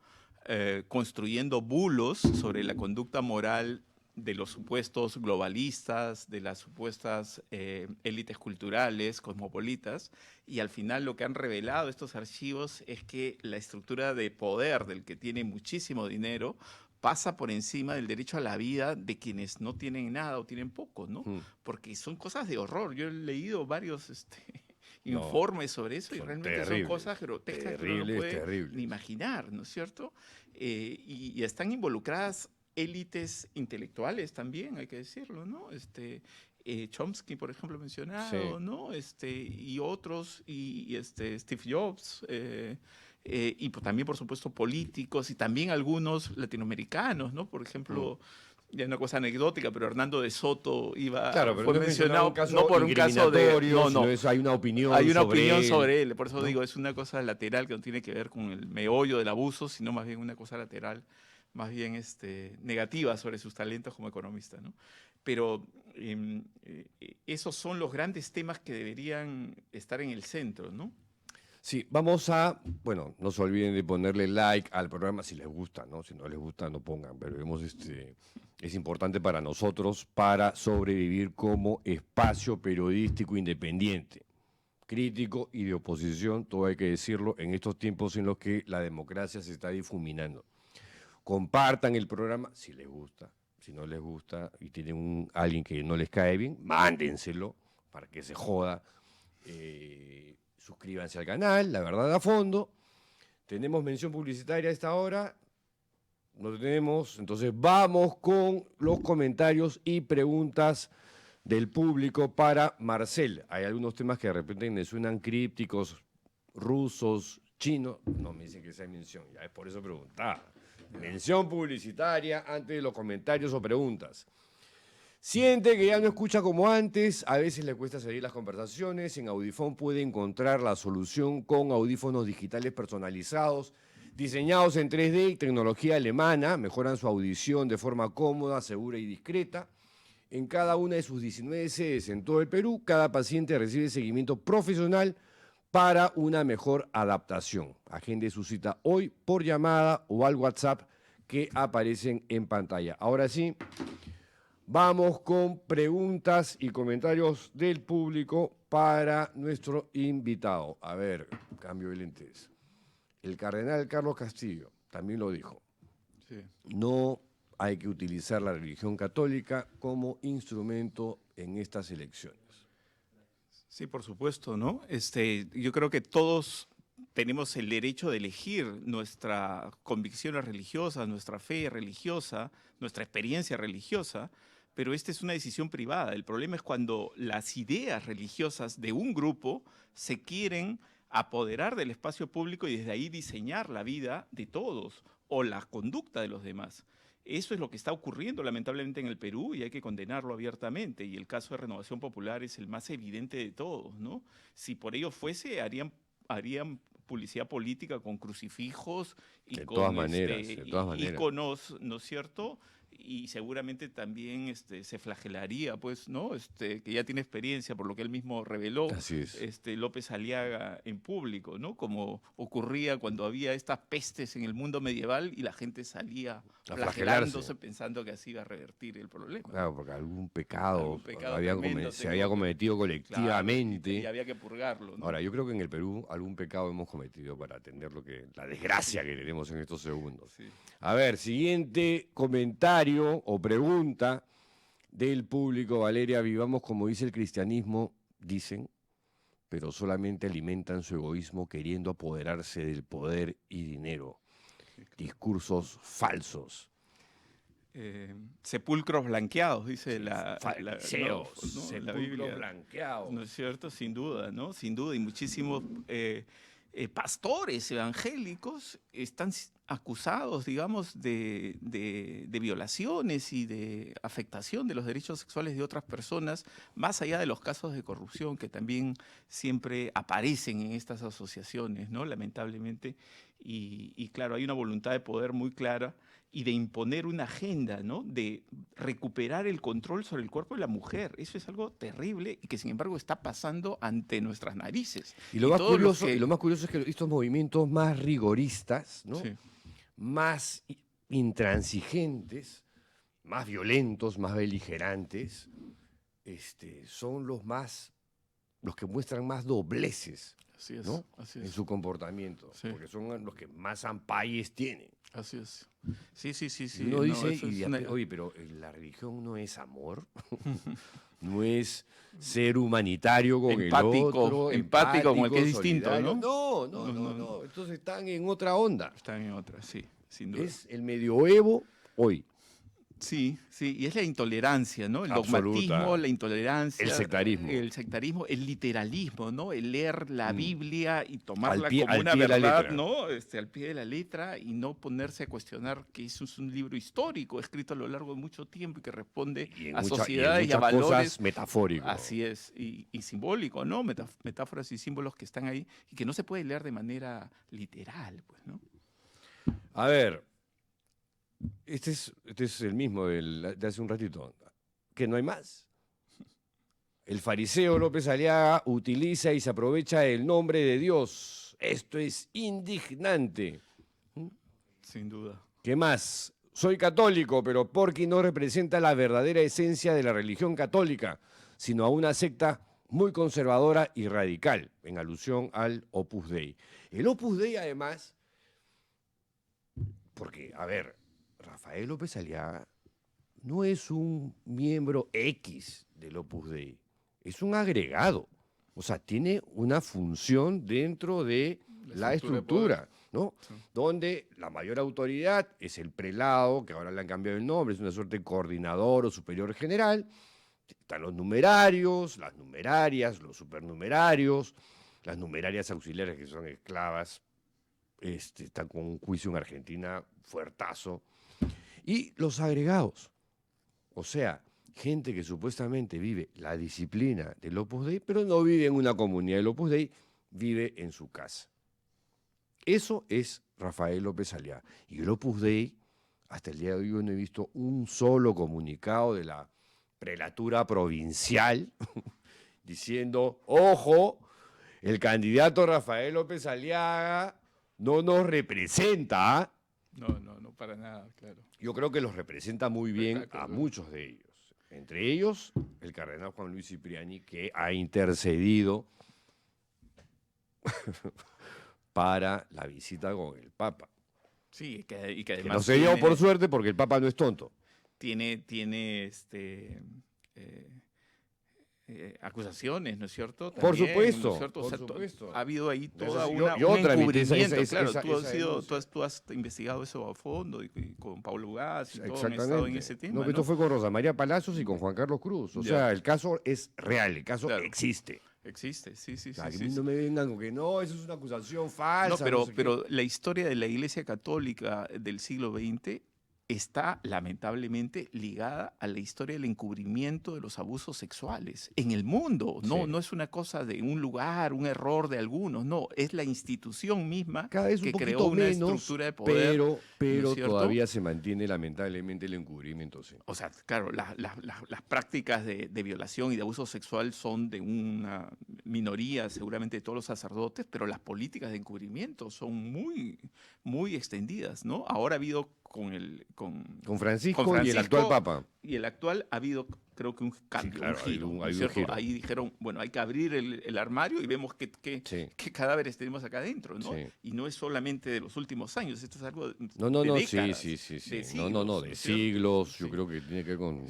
construyendo bulos sobre la conducta moral de los supuestos globalistas, de las supuestas élites culturales, cosmopolitas, y al final lo que han revelado estos archivos es que la estructura de poder del que tiene muchísimo dinero pasa por encima del derecho a la vida de quienes no tienen nada o tienen poco, ¿no? Porque son cosas de horror. Yo he leído varios informes sobre eso y realmente son cosas grotescas que uno no puede ni imaginar, ¿no es cierto? Y están involucradas élites intelectuales también, hay que decirlo, ¿no? Chomsky, por ejemplo, mencionado, ¿no? Y otros, y Steve Jobs, y también, por supuesto, políticos, y también algunos latinoamericanos, ¿no? Por ejemplo, ya una cosa anecdótica, pero Hernando de Soto fue mencionado no por un caso de... No, hay una opinión sobre él, por eso digo, es una cosa lateral que no tiene que ver con el meollo del abuso, sino más bien una cosa lateral más bien negativa sobre sus talentos como economista, ¿no? Pero esos son los grandes temas que deberían estar en el centro, ¿no? Sí, vamos a, bueno, no se olviden de ponerle like al programa si les gusta, ¿no? Si no les gusta, no pongan, pero es importante para nosotros para sobrevivir como espacio periodístico independiente, crítico y de oposición, todo hay que decirlo, en estos tiempos en los que la democracia se está difuminando. Compartan el programa si les gusta, si no les gusta y tienen alguien que no les cae bien, mándenselo para que se joda. Suscríbanse al canal, La Verdad a Fondo. Tenemos mención publicitaria a esta hora. No tenemos, entonces vamos con los comentarios y preguntas del público para Marcel. Hay algunos temas que de repente me suenan crípticos, rusos, chinos. No me dicen que sea mención, ya es por eso preguntaba. Mención publicitaria antes de los comentarios o preguntas. Siente que ya no escucha como antes, a veces le cuesta seguir las conversaciones. En Audifón puede encontrar la solución con audífonos digitales personalizados, diseñados en 3D y tecnología alemana. Mejoran su audición de forma cómoda, segura y discreta. En cada una de sus 19 sedes en todo el Perú, cada paciente recibe seguimiento profesional para una mejor adaptación. Agende su cita hoy por llamada o al WhatsApp que aparecen en pantalla. Ahora sí, vamos con preguntas y comentarios del público para nuestro invitado. A ver, cambio de lentes. El cardenal Carlos Castillo también lo dijo. Sí. No hay que utilizar la religión católica como instrumento en estas elecciones. Sí, por supuesto, ¿no? Yo creo que todos tenemos el derecho de elegir nuestras convicciones religiosas, nuestra fe religiosa, nuestra experiencia religiosa, pero esta es una decisión privada. El problema es cuando las ideas religiosas de un grupo se quieren apoderar del espacio público y desde ahí diseñar la vida de todos o la conducta de los demás. Eso es lo que está ocurriendo lamentablemente en el Perú y hay que condenarlo abiertamente. Y el caso de Renovación Popular es el más evidente de todos, ¿no? Si por ello fuese, harían publicidad política con crucifijos y con todas maneras. íconos, ¿no es cierto? Y seguramente también se flagelaría, pues, ¿no? Que ya tiene experiencia, por lo que él mismo reveló, Así es. López Aliaga en público, ¿no? Como ocurría cuando había estas pestes en el mundo medieval y la gente salía flagelándose pensando que así iba a revertir el problema. Claro, porque algún pecado tremendo se había cometido colectivamente. Claro, y había que purgarlo, ¿no? Ahora, yo creo que en el Perú algún pecado hemos cometido para atender la desgracia que tenemos en estos segundos. Sí. A ver, siguiente comentario o pregunta del público. Valeria, vivamos como dice el cristianismo, dicen, pero solamente alimentan su egoísmo queriendo apoderarse del poder y dinero. Discursos falsos. Sepulcros blanqueados, dice Fariseos, la Biblia. Blanqueados. ¿No es cierto? Sin duda, ¿no? Sin duda. Y muchísimos pastores evangélicos están acusados, digamos, de violaciones y de afectación de los derechos sexuales de otras personas, más allá de los casos de corrupción que también siempre aparecen en estas asociaciones, ¿no? Lamentablemente. Y claro, hay una voluntad de poder muy clara y de imponer una agenda, ¿no? De recuperar el control sobre el cuerpo de la mujer. Eso es algo terrible y que, sin embargo, está pasando ante nuestras narices. Y lo más curioso es que estos movimientos más rigoristas, ¿no? Sí. Más intransigentes, más violentos, más beligerantes, son los que muestran más dobleces, Así es, ¿no? así es. En su comportamiento, Sí. porque son los que más ampalles tienen. Así es. Sí. Y uno dice, oye, pero la religión no es amor, no es ser humanitario con Empático, el otro, empático con el que es distinto, solidario. ¿no? No. Entonces están en otra onda. Están en otra, sí, sin duda. Es el medioevo hoy. Sí, y es la intolerancia, ¿no? El Absoluta. dogmatismo, la intolerancia. El sectarismo, el literalismo, ¿no? El leer la Biblia y tomarla Al como una pie de la verdad, letra. ¿no? Al pie de la letra y no ponerse a cuestionar que eso es un libro histórico, escrito a lo largo de mucho tiempo y que responde a sociedades y a valores. Cosas metafóricos. Así es, y simbólico, ¿no? Metáforas y símbolos que están ahí y que no se puede leer de manera literal, pues, ¿no? A ver, Este es el mismo de hace un ratito. Que no hay más. El fariseo López Aliaga utiliza y se aprovecha el nombre de Dios. Esto es indignante. Sin duda. ¿Qué más? Soy católico, pero Porky no representa la verdadera esencia de la religión católica, sino a una secta muy conservadora y radical, en alusión al Opus Dei. El Opus Dei, además, porque, a ver, Rafael López Aliaga no es un miembro X del Opus Dei, es un agregado. O sea, tiene una función dentro de la estructura, ¿no? Sí. Donde la mayor autoridad es el prelado, que ahora le han cambiado el nombre, es una suerte de coordinador o superior general. Están los numerarios, las numerarias, los supernumerarios, las numerarias auxiliares que son esclavas, están con un juicio en Argentina fuertazo. Y los agregados, o sea, gente que supuestamente vive la disciplina del Opus Dei, pero no vive en una comunidad del Opus Dei, vive en su casa. Eso es Rafael López Aliaga. Y el Opus Dei, hasta el día de hoy yo no he visto un solo comunicado de la prelatura provincial diciendo, ojo, el candidato Rafael López Aliaga no nos representa. No, para nada, claro. Yo creo que los representa muy bien a muchos de ellos. Entre ellos, el cardenal Juan Luis Cipriani, que ha intercedido para la visita con el Papa. Sí, y que además... Que no se dio por suerte porque el Papa no es tonto. Tiene acusaciones, ¿no es cierto? También, por supuesto, ¿no es cierto? por supuesto. Ha habido ahí toda un encubrimiento, claro. Tú has investigado eso a fondo y con Pablo Ugaz y todo, han estado en ese tema. No, esto fue con Rosa María Palacios y con Juan Carlos Cruz. O sea, el caso es real, el caso existe. Existe, sí. No me vengan con que no, eso es una acusación falsa. No, pero la historia de la Iglesia Católica del siglo XX está lamentablemente ligada a la historia del encubrimiento de los abusos sexuales en el mundo. No es una cosa de un lugar, un error de algunos, no, es la institución misma que creó una estructura de poder. Pero ¿no todavía se mantiene lamentablemente el encubrimiento? Sí. O sea, claro, las prácticas de violación y de abuso sexual son de una minoría, seguramente de todos los sacerdotes, pero las políticas de encubrimiento son muy, muy extendidas, ¿no? Ahora ha habido con Francisco y el actual Papa. Y el actual ha habido, creo que un cambio, sí, claro, un giro. Ahí dijeron, bueno, hay que abrir el armario y vemos qué cadáveres tenemos acá adentro, ¿no? Sí. Y no es solamente de los últimos años, esto es algo de décadas. Sí. De siglos, de siglos. Yo creo que tiene que ver con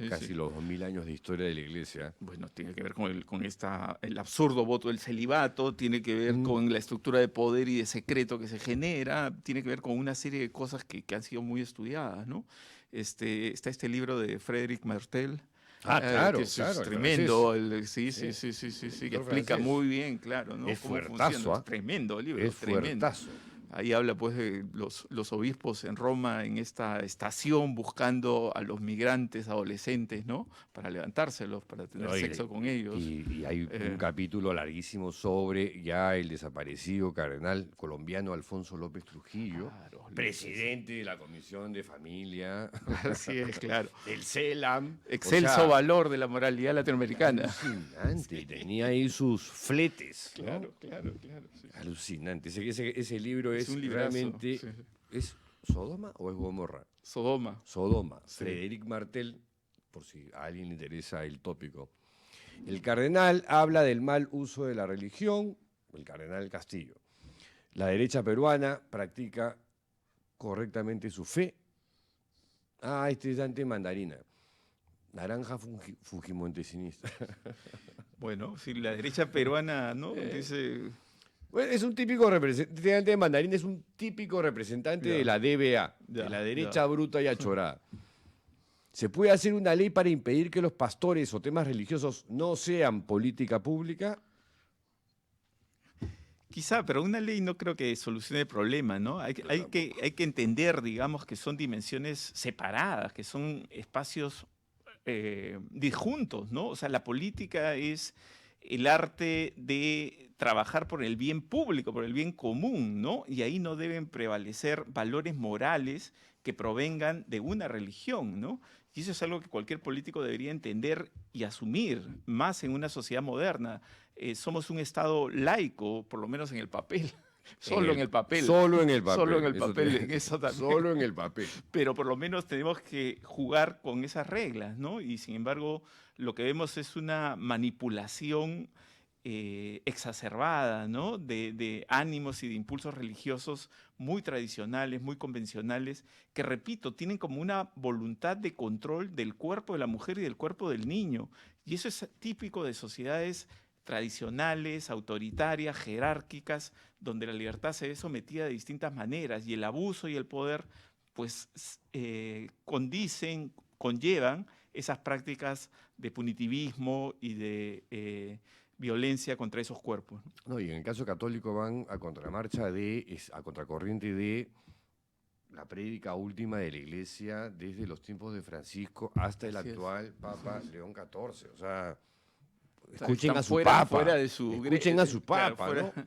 casi los 2000 años de historia de la Iglesia. Bueno, tiene que ver con el absurdo voto del celibato, tiene que ver con la estructura de poder y de secreto que se genera, tiene que ver con una serie de cosas que han sido muy estudiadas, ¿no? Está este libro de Frédéric Martel. Claro, que es tremendo. Sí, que explica muy bien, claro, ¿no? Es cómo fuertazo, funciona. Tremendo libro, es tremendo. Fuertazo. Ahí habla pues de los obispos en Roma en esta estación buscando a los migrantes adolescentes, ¿no? Para levantárselos, para tener sexo con ellos. Y hay un capítulo larguísimo sobre ya el desaparecido cardenal colombiano Alfonso López Trujillo, presidente de la Comisión de Familia. Así es, claro. Del CELAM. Excelso valor de la moralidad latinoamericana. Alucinante, tenía ahí sus fletes, ¿no? Claro. Sí. Alucinante. Ese libro es realmente... Sí. ¿Es Sodoma o es Gomorra? Sodoma. Sí. Frédéric Martel, por si a alguien le interesa el tópico. El cardenal habla del mal uso de la religión, el cardenal Castillo. La derecha peruana practica correctamente su fe. Este es Dante Mandarina. Naranja fujimontesinista. Bueno, si la derecha peruana, ¿no? Dice... Bueno, es un típico representante de Mandarín, es un típico representante de la DBA, de la derecha bruta y achorada. ¿Se puede hacer una ley para impedir que los pastores o temas religiosos no sean política pública? Quizá, pero una ley no creo que solucione el problema, ¿no? Hay que entender, digamos, que son dimensiones separadas, que son espacios disjuntos, ¿no? O sea, la política es el arte de trabajar por el bien público, por el bien común, ¿no? Y ahí no deben prevalecer valores morales que provengan de una religión, ¿no? Y eso es algo que cualquier político debería entender y asumir, más en una sociedad moderna. Somos un Estado laico, por lo menos en el papel. Solo en el papel. Solo en el papel. Solo en el papel, en eso también. Solo en el papel. Pero por lo menos tenemos que jugar con esas reglas, ¿no? Y sin embargo, lo que vemos es una manipulación exacerbada, ¿no? De ánimos y de impulsos religiosos muy tradicionales, muy convencionales, que, repito, tienen como una voluntad de control del cuerpo de la mujer y del cuerpo del niño. Y eso es típico de sociedades tradicionales, autoritarias, jerárquicas, donde la libertad se ve sometida de distintas maneras y el abuso y el poder pues conllevan esas prácticas de punitivismo y de violencia contra esos cuerpos. No, y en el caso católico van a contramarcha a contracorriente de la prédica última de la Iglesia desde los tiempos de Francisco hasta el actual Papa León XIV. O sea, escuchen a su Papa. Fuera de su escuchen a su Papa, claro, ¿no?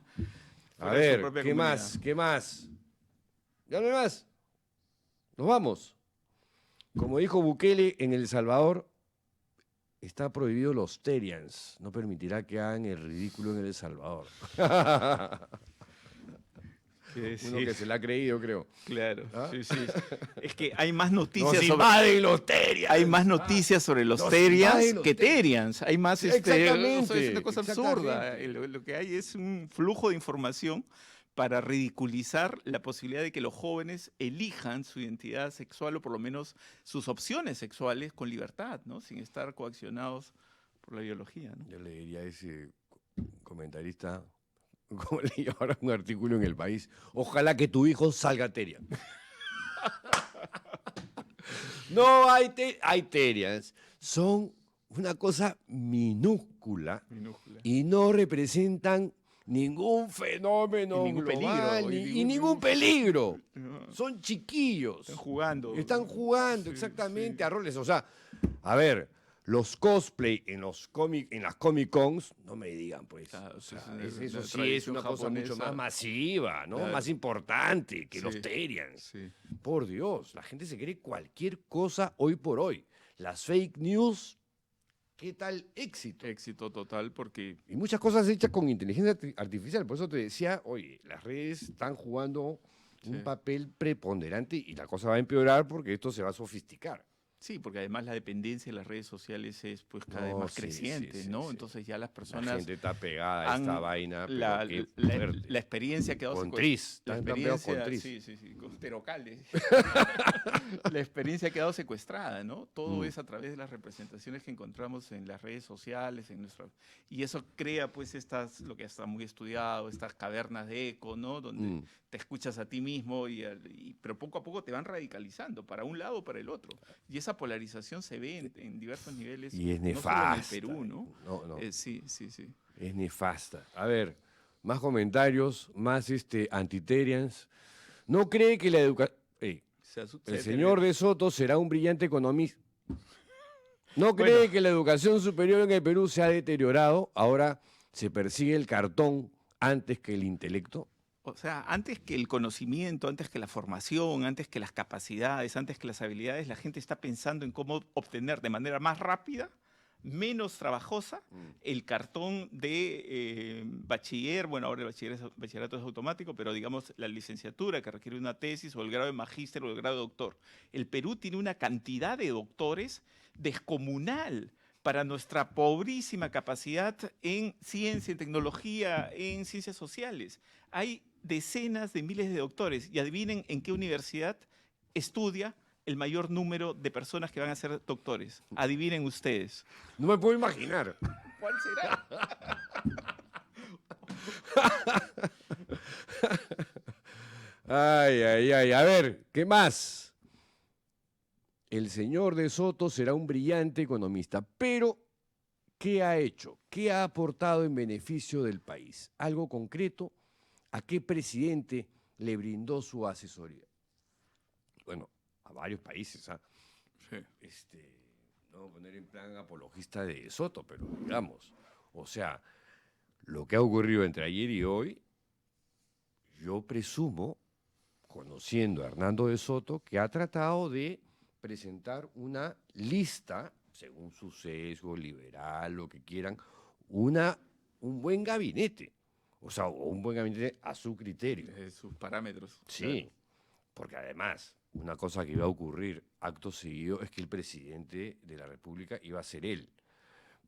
A ver, ¿qué más? ¿Qué más? ¿Ya no hay más? Nos vamos. Como dijo Bukele, en El Salvador está prohibido los terians. No permitirá que hagan el ridículo en El Salvador. Uno que se la ha creído, creo. Claro, ¿Ah? sí. Es que hay más noticias Nos invaden los terians. Hay más noticias sobre los terians que terians. Hay más Exactamente. Es una cosa absurda. Lo que hay es un flujo de información para ridiculizar la posibilidad de que los jóvenes elijan su identidad sexual o por lo menos sus opciones sexuales con libertad, ¿no? Sin estar coaccionados por la biología, ¿no? Yo le diría a ese comentarista, como leí ahora un artículo en El País, ojalá que tu hijo salga terian. No hay terians. Son una cosa minúscula. Y no representan ningún fenómeno ningún global, peligro, y ningún peligro. No. Son chiquillos. Están jugando. Están jugando exactamente a roles. O sea, a ver, los cosplay en las Comic Cons, no me digan, pues. Claro, O sea, es eso una sí es tradición una cosa mucho japonesa. más masiva, ¿no? Claro. Más importante que Sí. los terians. Sí. Por Dios, la gente se cree cualquier cosa hoy por hoy. Las fake news, ¿qué tal éxito? Éxito total porque Y muchas cosas hechas con inteligencia artificial. Por eso te decía, oye, las redes están jugando un Sí. papel preponderante y la cosa va a empeorar porque esto se va a sofisticar. sí, porque además la dependencia de las redes sociales es pues cada vez No, más sí, creciente, sí, ¿no? sí. Entonces ya las La personas gente está pegada a esta han- vaina, pero la, qué la- fuerte. la experiencia ha quedado Con secuest- tris, la están pegados con experiencia, tris. sí, con terocales. La experiencia ha quedado secuestrada, ¿no? Todo es a través de las representaciones que encontramos en las redes sociales, y eso crea pues lo que está muy estudiado, estas cavernas de eco, ¿no? Donde te escuchas a ti mismo pero poco a poco te van radicalizando para un lado o para el otro. Y esa polarización se ve en diversos niveles. Y es no solo nefasta. en el Perú, ¿no? No. Sí. Es nefasta. A ver, más comentarios, más antiterians. ¿No cree que la educación... El señor de Soto será un brillante economista. ¿No cree Bueno. que la educación superior en el Perú se ha deteriorado? Ahora se persigue el cartón antes que el intelecto. O sea, antes que el conocimiento, antes que la formación, antes que las capacidades, antes que las habilidades, la gente está pensando en cómo obtener de manera más rápida, menos trabajosa, el cartón de bachiller. Bueno, ahora el bachillerato es automático, pero digamos la licenciatura que requiere una tesis o el grado de magíster o el grado de doctor. El Perú tiene una cantidad de doctores descomunal para nuestra pobrísima capacidad en ciencia, en tecnología, en ciencias sociales. Hay decenas de miles de doctores y adivinen en qué universidad estudia el mayor número de personas que van a ser doctores. Adivinen ustedes. No me puedo imaginar. ¿Cuál será? Ay. A ver, ¿qué más? El señor de Soto será un brillante economista, pero ¿qué ha hecho? ¿Qué ha aportado en beneficio del país? ¿Algo concreto? ¿A qué presidente le brindó su asesoría? Bueno, a varios países, ¿ah? Sí. No voy a poner en plan apologista de Soto, pero digamos, o sea, lo que ha ocurrido entre ayer y hoy, yo presumo, conociendo a Hernando de Soto, que ha tratado de presentar una lista, según su sesgo liberal, lo que quieran, un buen gabinete. O sea, un buen gabinete a su criterio. Sus parámetros. Sí, Claro. porque además, una cosa que iba a ocurrir acto seguido es que el presidente de la República iba a ser él.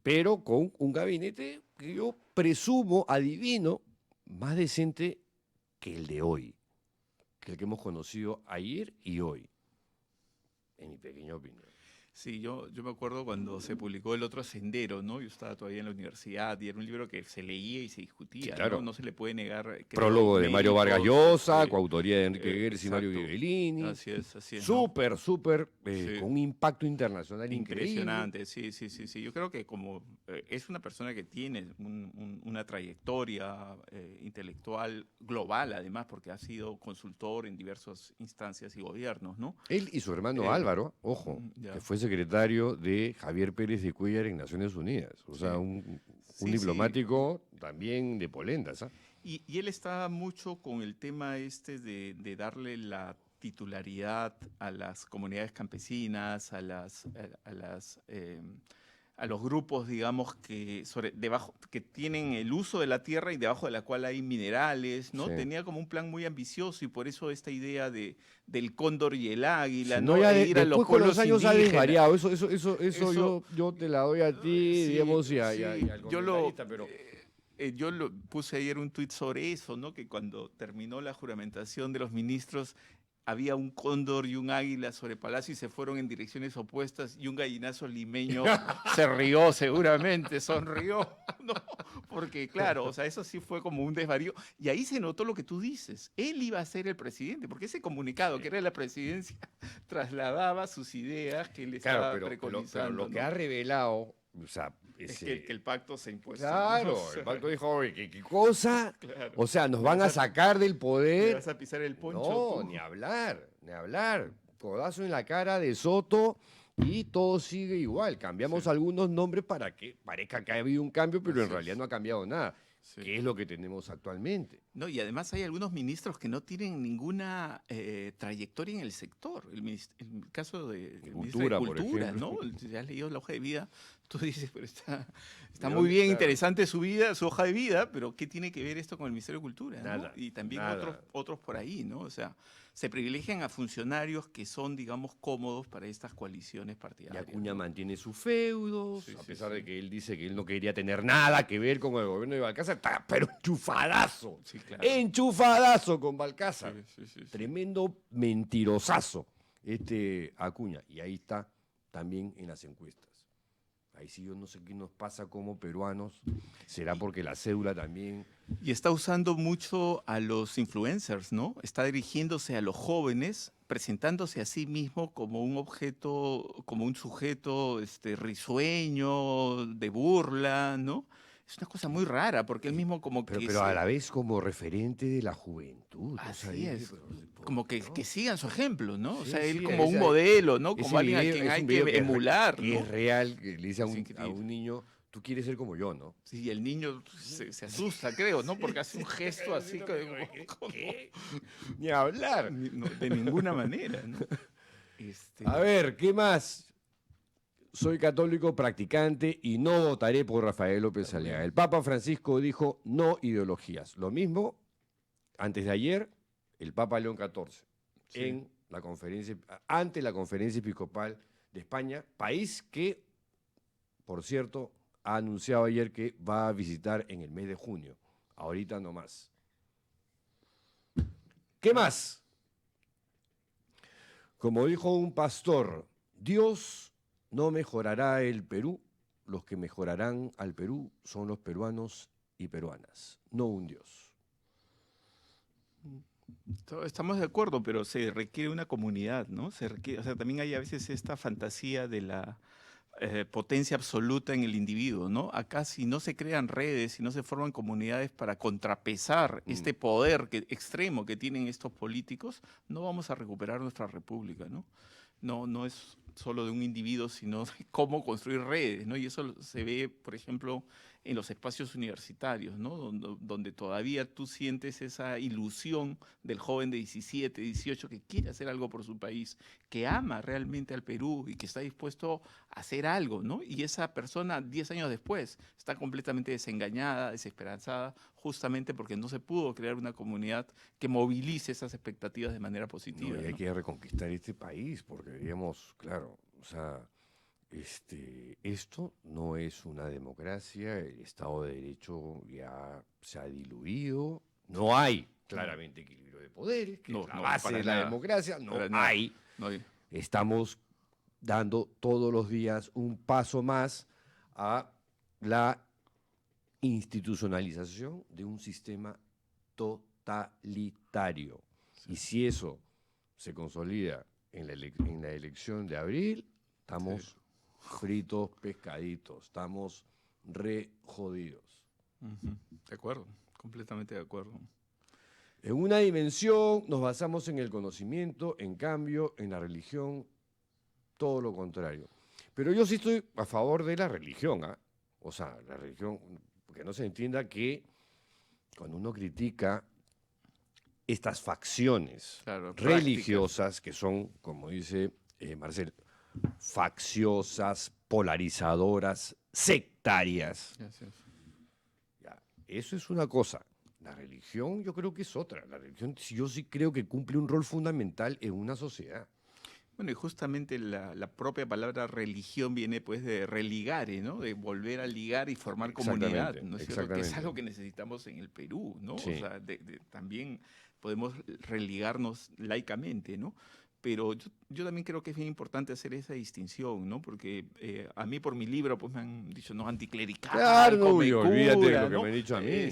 Pero con un gabinete que yo presumo, adivino, más decente que el de hoy, que el que hemos conocido ayer y hoy, en mi pequeña opinión. Sí, yo me acuerdo cuando se publicó El otro sendero, ¿no? Yo estaba todavía en la universidad y era un libro que se leía y se discutía, Sí, claro. ¿no? No se le puede negar. Creo, Prólogo de Mario Vargas méritos, Llosa, coautoría de Enrique Guerres y Mario exacto. Ghibellini. Así es, ¿no? Súper, Sí. con un impacto internacional increíble. Impresionante, sí. Yo creo que como es una persona que tiene una trayectoria intelectual global, además, porque ha sido consultor en diversas instancias y gobiernos, ¿no? Él y su hermano Álvaro, ojo, ya. que fue secretario de Javier Pérez de Cuéllar en Naciones Unidas. O sea, Sí. un Sí, sí. diplomático también de polenta, ¿sabes? Y él está mucho con el tema de darle la titularidad a las comunidades campesinas, a los grupos, digamos, que tienen el uso de la tierra y debajo de la cual hay minerales, ¿no? Sí. Tenía como un plan muy ambicioso y por eso esta idea del cóndor y el águila, Si ¿no? ya E ir a los después con los pueblos años ha indígenas. desvariado. Eso Eso- yo te la doy a ti, Sí, digamos, y sí. al Yo comentarista, pero yo puse ayer un tuit sobre eso, ¿no? Que cuando terminó la juramentación de los ministros, había un cóndor y un águila sobre Palacio y se fueron en direcciones opuestas y un gallinazo limeño se rió seguramente, sonrió, ¿no? Porque claro, o sea, eso sí fue como un desvarío. Y ahí se notó lo que tú dices. Él iba a ser el presidente, porque ese comunicado, que era de la presidencia, trasladaba sus ideas que él claro, estaba pero preconizando. lo que ¿no? ha revelado, o sea, Es ese- que el pacto se impuso. claro, ¿no? el pacto dijo, oye, ¿qué cosa? Claro. O sea, nos Le van a vas a- sacar del ¿Le poder. vas a pisar el poncho No, tú? ni hablar. Codazo en la cara de Soto y todo sigue igual. Cambiamos Sí. algunos nombres para que parezca que ha habido un cambio, pero en Así realidad es. no ha cambiado nada. Sí. ¿Qué es lo que tenemos actualmente? No, y además hay algunos ministros que no tienen ninguna trayectoria en el sector. El caso del ministro de Cultura, por Cultura, ejemplo. ¿no? Si has leído la hoja de vida, tú dices, pero está ¿De muy dónde? bien, Claro. interesante su vida, su hoja de vida, pero ¿qué tiene que ver esto con el Ministerio de Cultura? ¿no? Nada, Y también nada. otros por ahí, ¿no? O sea, se privilegian a funcionarios que son, digamos, cómodos para estas coaliciones Y partidarias. Acuña ¿no? mantiene sus feudos, Sí, a sí, pesar sí. de que él dice que él no quería tener nada que ver con el gobierno de Balcázar, está pero enchufadazo, Sí, claro. enchufadazo con Balcázar. Sí. Tremendo mentirosazo Acuña. Y ahí está también en las encuestas. Ahí sí yo no sé qué nos pasa como peruanos. ¿Será porque la cédula también? Y está usando mucho a los influencers, ¿no? Está dirigiéndose a los jóvenes, presentándose a sí mismo como un objeto, como un sujeto risueño, de burla, ¿no? Es una cosa muy rara, porque él mismo como que... Pero a la vez como referente de la juventud. o sea, Así es. pero, Como que sigan su ejemplo, ¿no? O Sí, sea, él sí, como un ese- modelo, ¿no? ese Como alguien a video quien es hay un que video emular, que ¿no? es real, que le dice a Es un increíble. niño, tú quieres ser como yo, ¿no? Sí, el niño se asusta, creo, ¿no? Porque hace un gesto así como... Ni hablar. No, de ninguna manera, ¿no? A ver, ¿qué más? Soy católico practicante y no votaré por Rafael López Aliaga. El Papa Francisco dijo no ideologías. Lo mismo, antes de ayer, el Papa León XIV, Sí. en la conferencia, ante la Conferencia Episcopal de España, país que, por cierto, ha anunciado ayer que va a visitar en el mes de junio. Ahorita no más. ¿Qué más? Como dijo un pastor, Dios no mejorará el Perú, los que mejorarán al Perú son los peruanos y peruanas, no un Dios. Estamos de acuerdo, pero se requiere una comunidad, ¿no? Se requiere, o sea, también hay a veces esta fantasía de la potencia absoluta en el individuo, ¿no? Acá si no se crean redes, si no se forman comunidades para contrapesar este poder extremo que tienen estos políticos, no vamos a recuperar nuestra república, ¿no? no es solo de un individuo, sino de cómo construir redes, ¿no? Y eso se ve, por ejemplo, en los espacios universitarios, ¿no? Donde todavía tú sientes esa ilusión del joven de 17, 18 que quiere hacer algo por su país, que ama realmente al Perú y que está dispuesto a hacer algo, ¿no? Y esa persona 10 años después está completamente desengañada, desesperanzada, justamente porque no se pudo crear una comunidad que movilice esas expectativas de manera positiva. No, y hay ¿no? que reconquistar este país, porque digamos, claro, o sea, esto no es una democracia, el Estado de Derecho ya se ha diluido, no hay claramente equilibrio de poderes, que No, es la no, base para de la nada, democracia, no para nada. hay. No hay. Estamos dando todos los días un paso más a la institucionalización de un sistema totalitario. Y si eso se consolida en la elección de abril, estamos fritos, pescaditos, estamos re jodidos. Ujú. De acuerdo, completamente de acuerdo. En una dimensión nos basamos en el conocimiento, en cambio, en la religión, todo lo contrario. Pero yo sí estoy a favor de la religión, ¿ah? O sea, la religión, porque no se entienda que cuando uno critica estas facciones Claro, religiosas, que son, como dice Marcel, facciosas, polarizadoras, sectarias, Gracias. ya, eso es una cosa. La religión yo creo que es otra. La religión yo sí creo que cumple un rol fundamental en una sociedad. Bueno, y justamente la propia palabra religión viene pues de religare, ¿no? De volver a ligar y formar comunidad, ¿no es cierto? Que es algo que necesitamos en el Perú, ¿no? Sí. O sea, también podemos religarnos laicamente, ¿no? Pero yo también creo que es bien importante hacer esa distinción, ¿no? Porque a mí por mi libro pues me han dicho, no, anticlerical, Claro, no, come olvídate de cura, lo que ¿no? me han dicho a mí.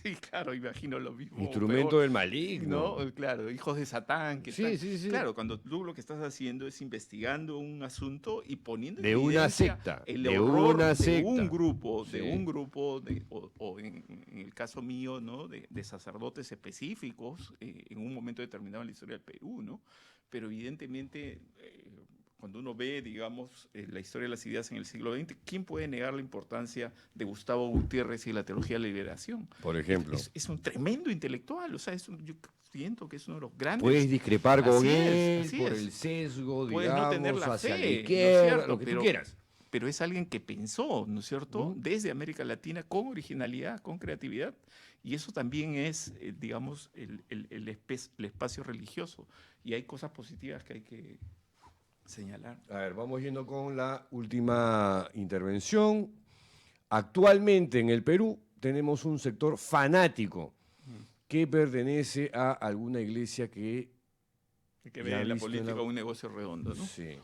Y claro, imagino lo mismo. Instrumento peor. del maligno. No, claro, hijos de Satán. Que Sí, sí, sí. Claro, cuando tú lo que estás haciendo es investigando un asunto y poniendo en De una evidencia secta, el de horror una de secta. un grupo, Sí. o en el caso mío, ¿no? De sacerdotes específicos en un momento determinado en la historia del Perú, ¿no? Pero evidentemente, cuando uno ve, digamos, la historia de las ideas en el siglo XX, ¿quién puede negar la importancia de Gustavo Gutiérrez y la teología de la liberación? Por ejemplo. Es un tremendo intelectual, o sea, yo siento que es uno de los grandes. Puedes discrepar con Así él es, así por es. el sesgo, Puedes no digamos, tener la hacia fe, la ¿no es izquierda, cierto? lo que tú quieras. Pero es alguien que pensó, ¿no es cierto?, desde América Latina con originalidad, con creatividad. Y eso también es, digamos, el espacio religioso. Y hay cosas positivas que hay que señalar. A ver, vamos yendo con la última intervención. Actualmente en el Perú tenemos un sector fanático que pertenece a alguna iglesia que ve ya en la visto en política la- un negocio redondo, ¿no? Sí.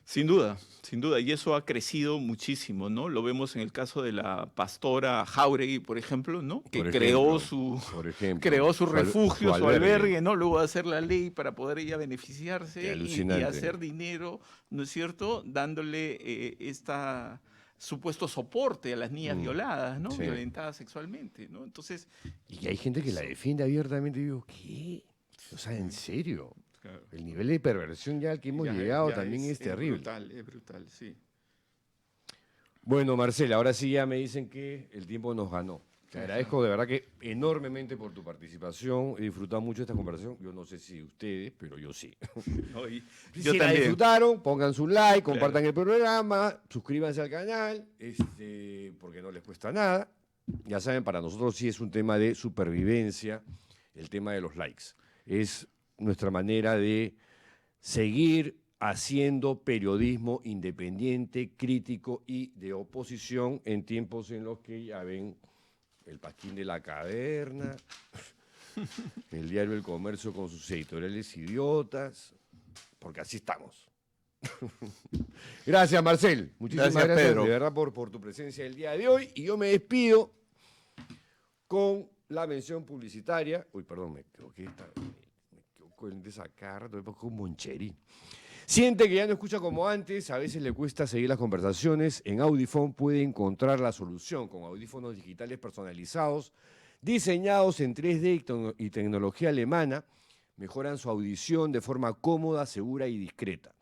Sin duda, sin duda. Y eso ha crecido muchísimo, ¿no? Lo vemos en el caso de la pastora Jáuregui, por ejemplo, ¿no? Que Por creó ejemplo, su refugio, su albergue. albergue, ¿no? Luego de hacer la ley para poder ella beneficiarse Qué y alucinante. hacer dinero, ¿no es cierto? Dándole esta supuesto soporte a las niñas violadas, ¿no? Sí. Violentadas sexualmente, ¿no? Entonces, Y hay gente que la defiende abiertamente y digo, ¿qué? O sea, ¿en serio? claro, El nivel de perversión ya al que hemos ya- llegado ya también es terrible. Es brutal, sí. Bueno, Marcela, ahora sí ya me dicen que el tiempo nos ganó. Te agradezco de verdad que enormemente por tu participación. He disfrutado mucho esta conversación. Yo no sé si ustedes, pero yo sí. ¿No? Y Si yo la también. disfrutaron, pongan su like, compartan el programa, suscríbanse al canal, porque no les cuesta nada. Ya saben, para nosotros sí es un tema de supervivencia, el tema de los likes. Es nuestra manera de seguir haciendo periodismo independiente, crítico y de oposición en tiempos en los que ya ven el Pasquín de la Caverna, el diario El Comercio con sus editoriales idiotas, porque así estamos. Gracias, Marcel. Muchísimas Gracias, gracias Pedro. de verdad por tu presencia el día de hoy. Y yo me despido con la mención publicitaria. Uy, perdón, me equivoqué. Me equivoco de sacar, con Moncheri. Siente que ya no escucha como antes, a veces le cuesta seguir las conversaciones. En Audifone puede encontrar la solución con audífonos digitales personalizados, diseñados en 3D y tecnología alemana mejoran su audición de forma cómoda, segura y discreta.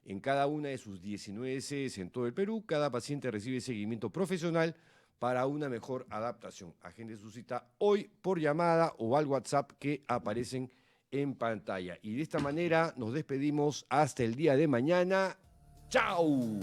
En cada una de sus 19 sedes en todo el Perú, cada paciente recibe seguimiento profesional para una mejor adaptación. Agende su cita hoy por llamada o al WhatsApp que aparecen en pantalla. Y de esta manera nos despedimos hasta el día de mañana. ¡Chao!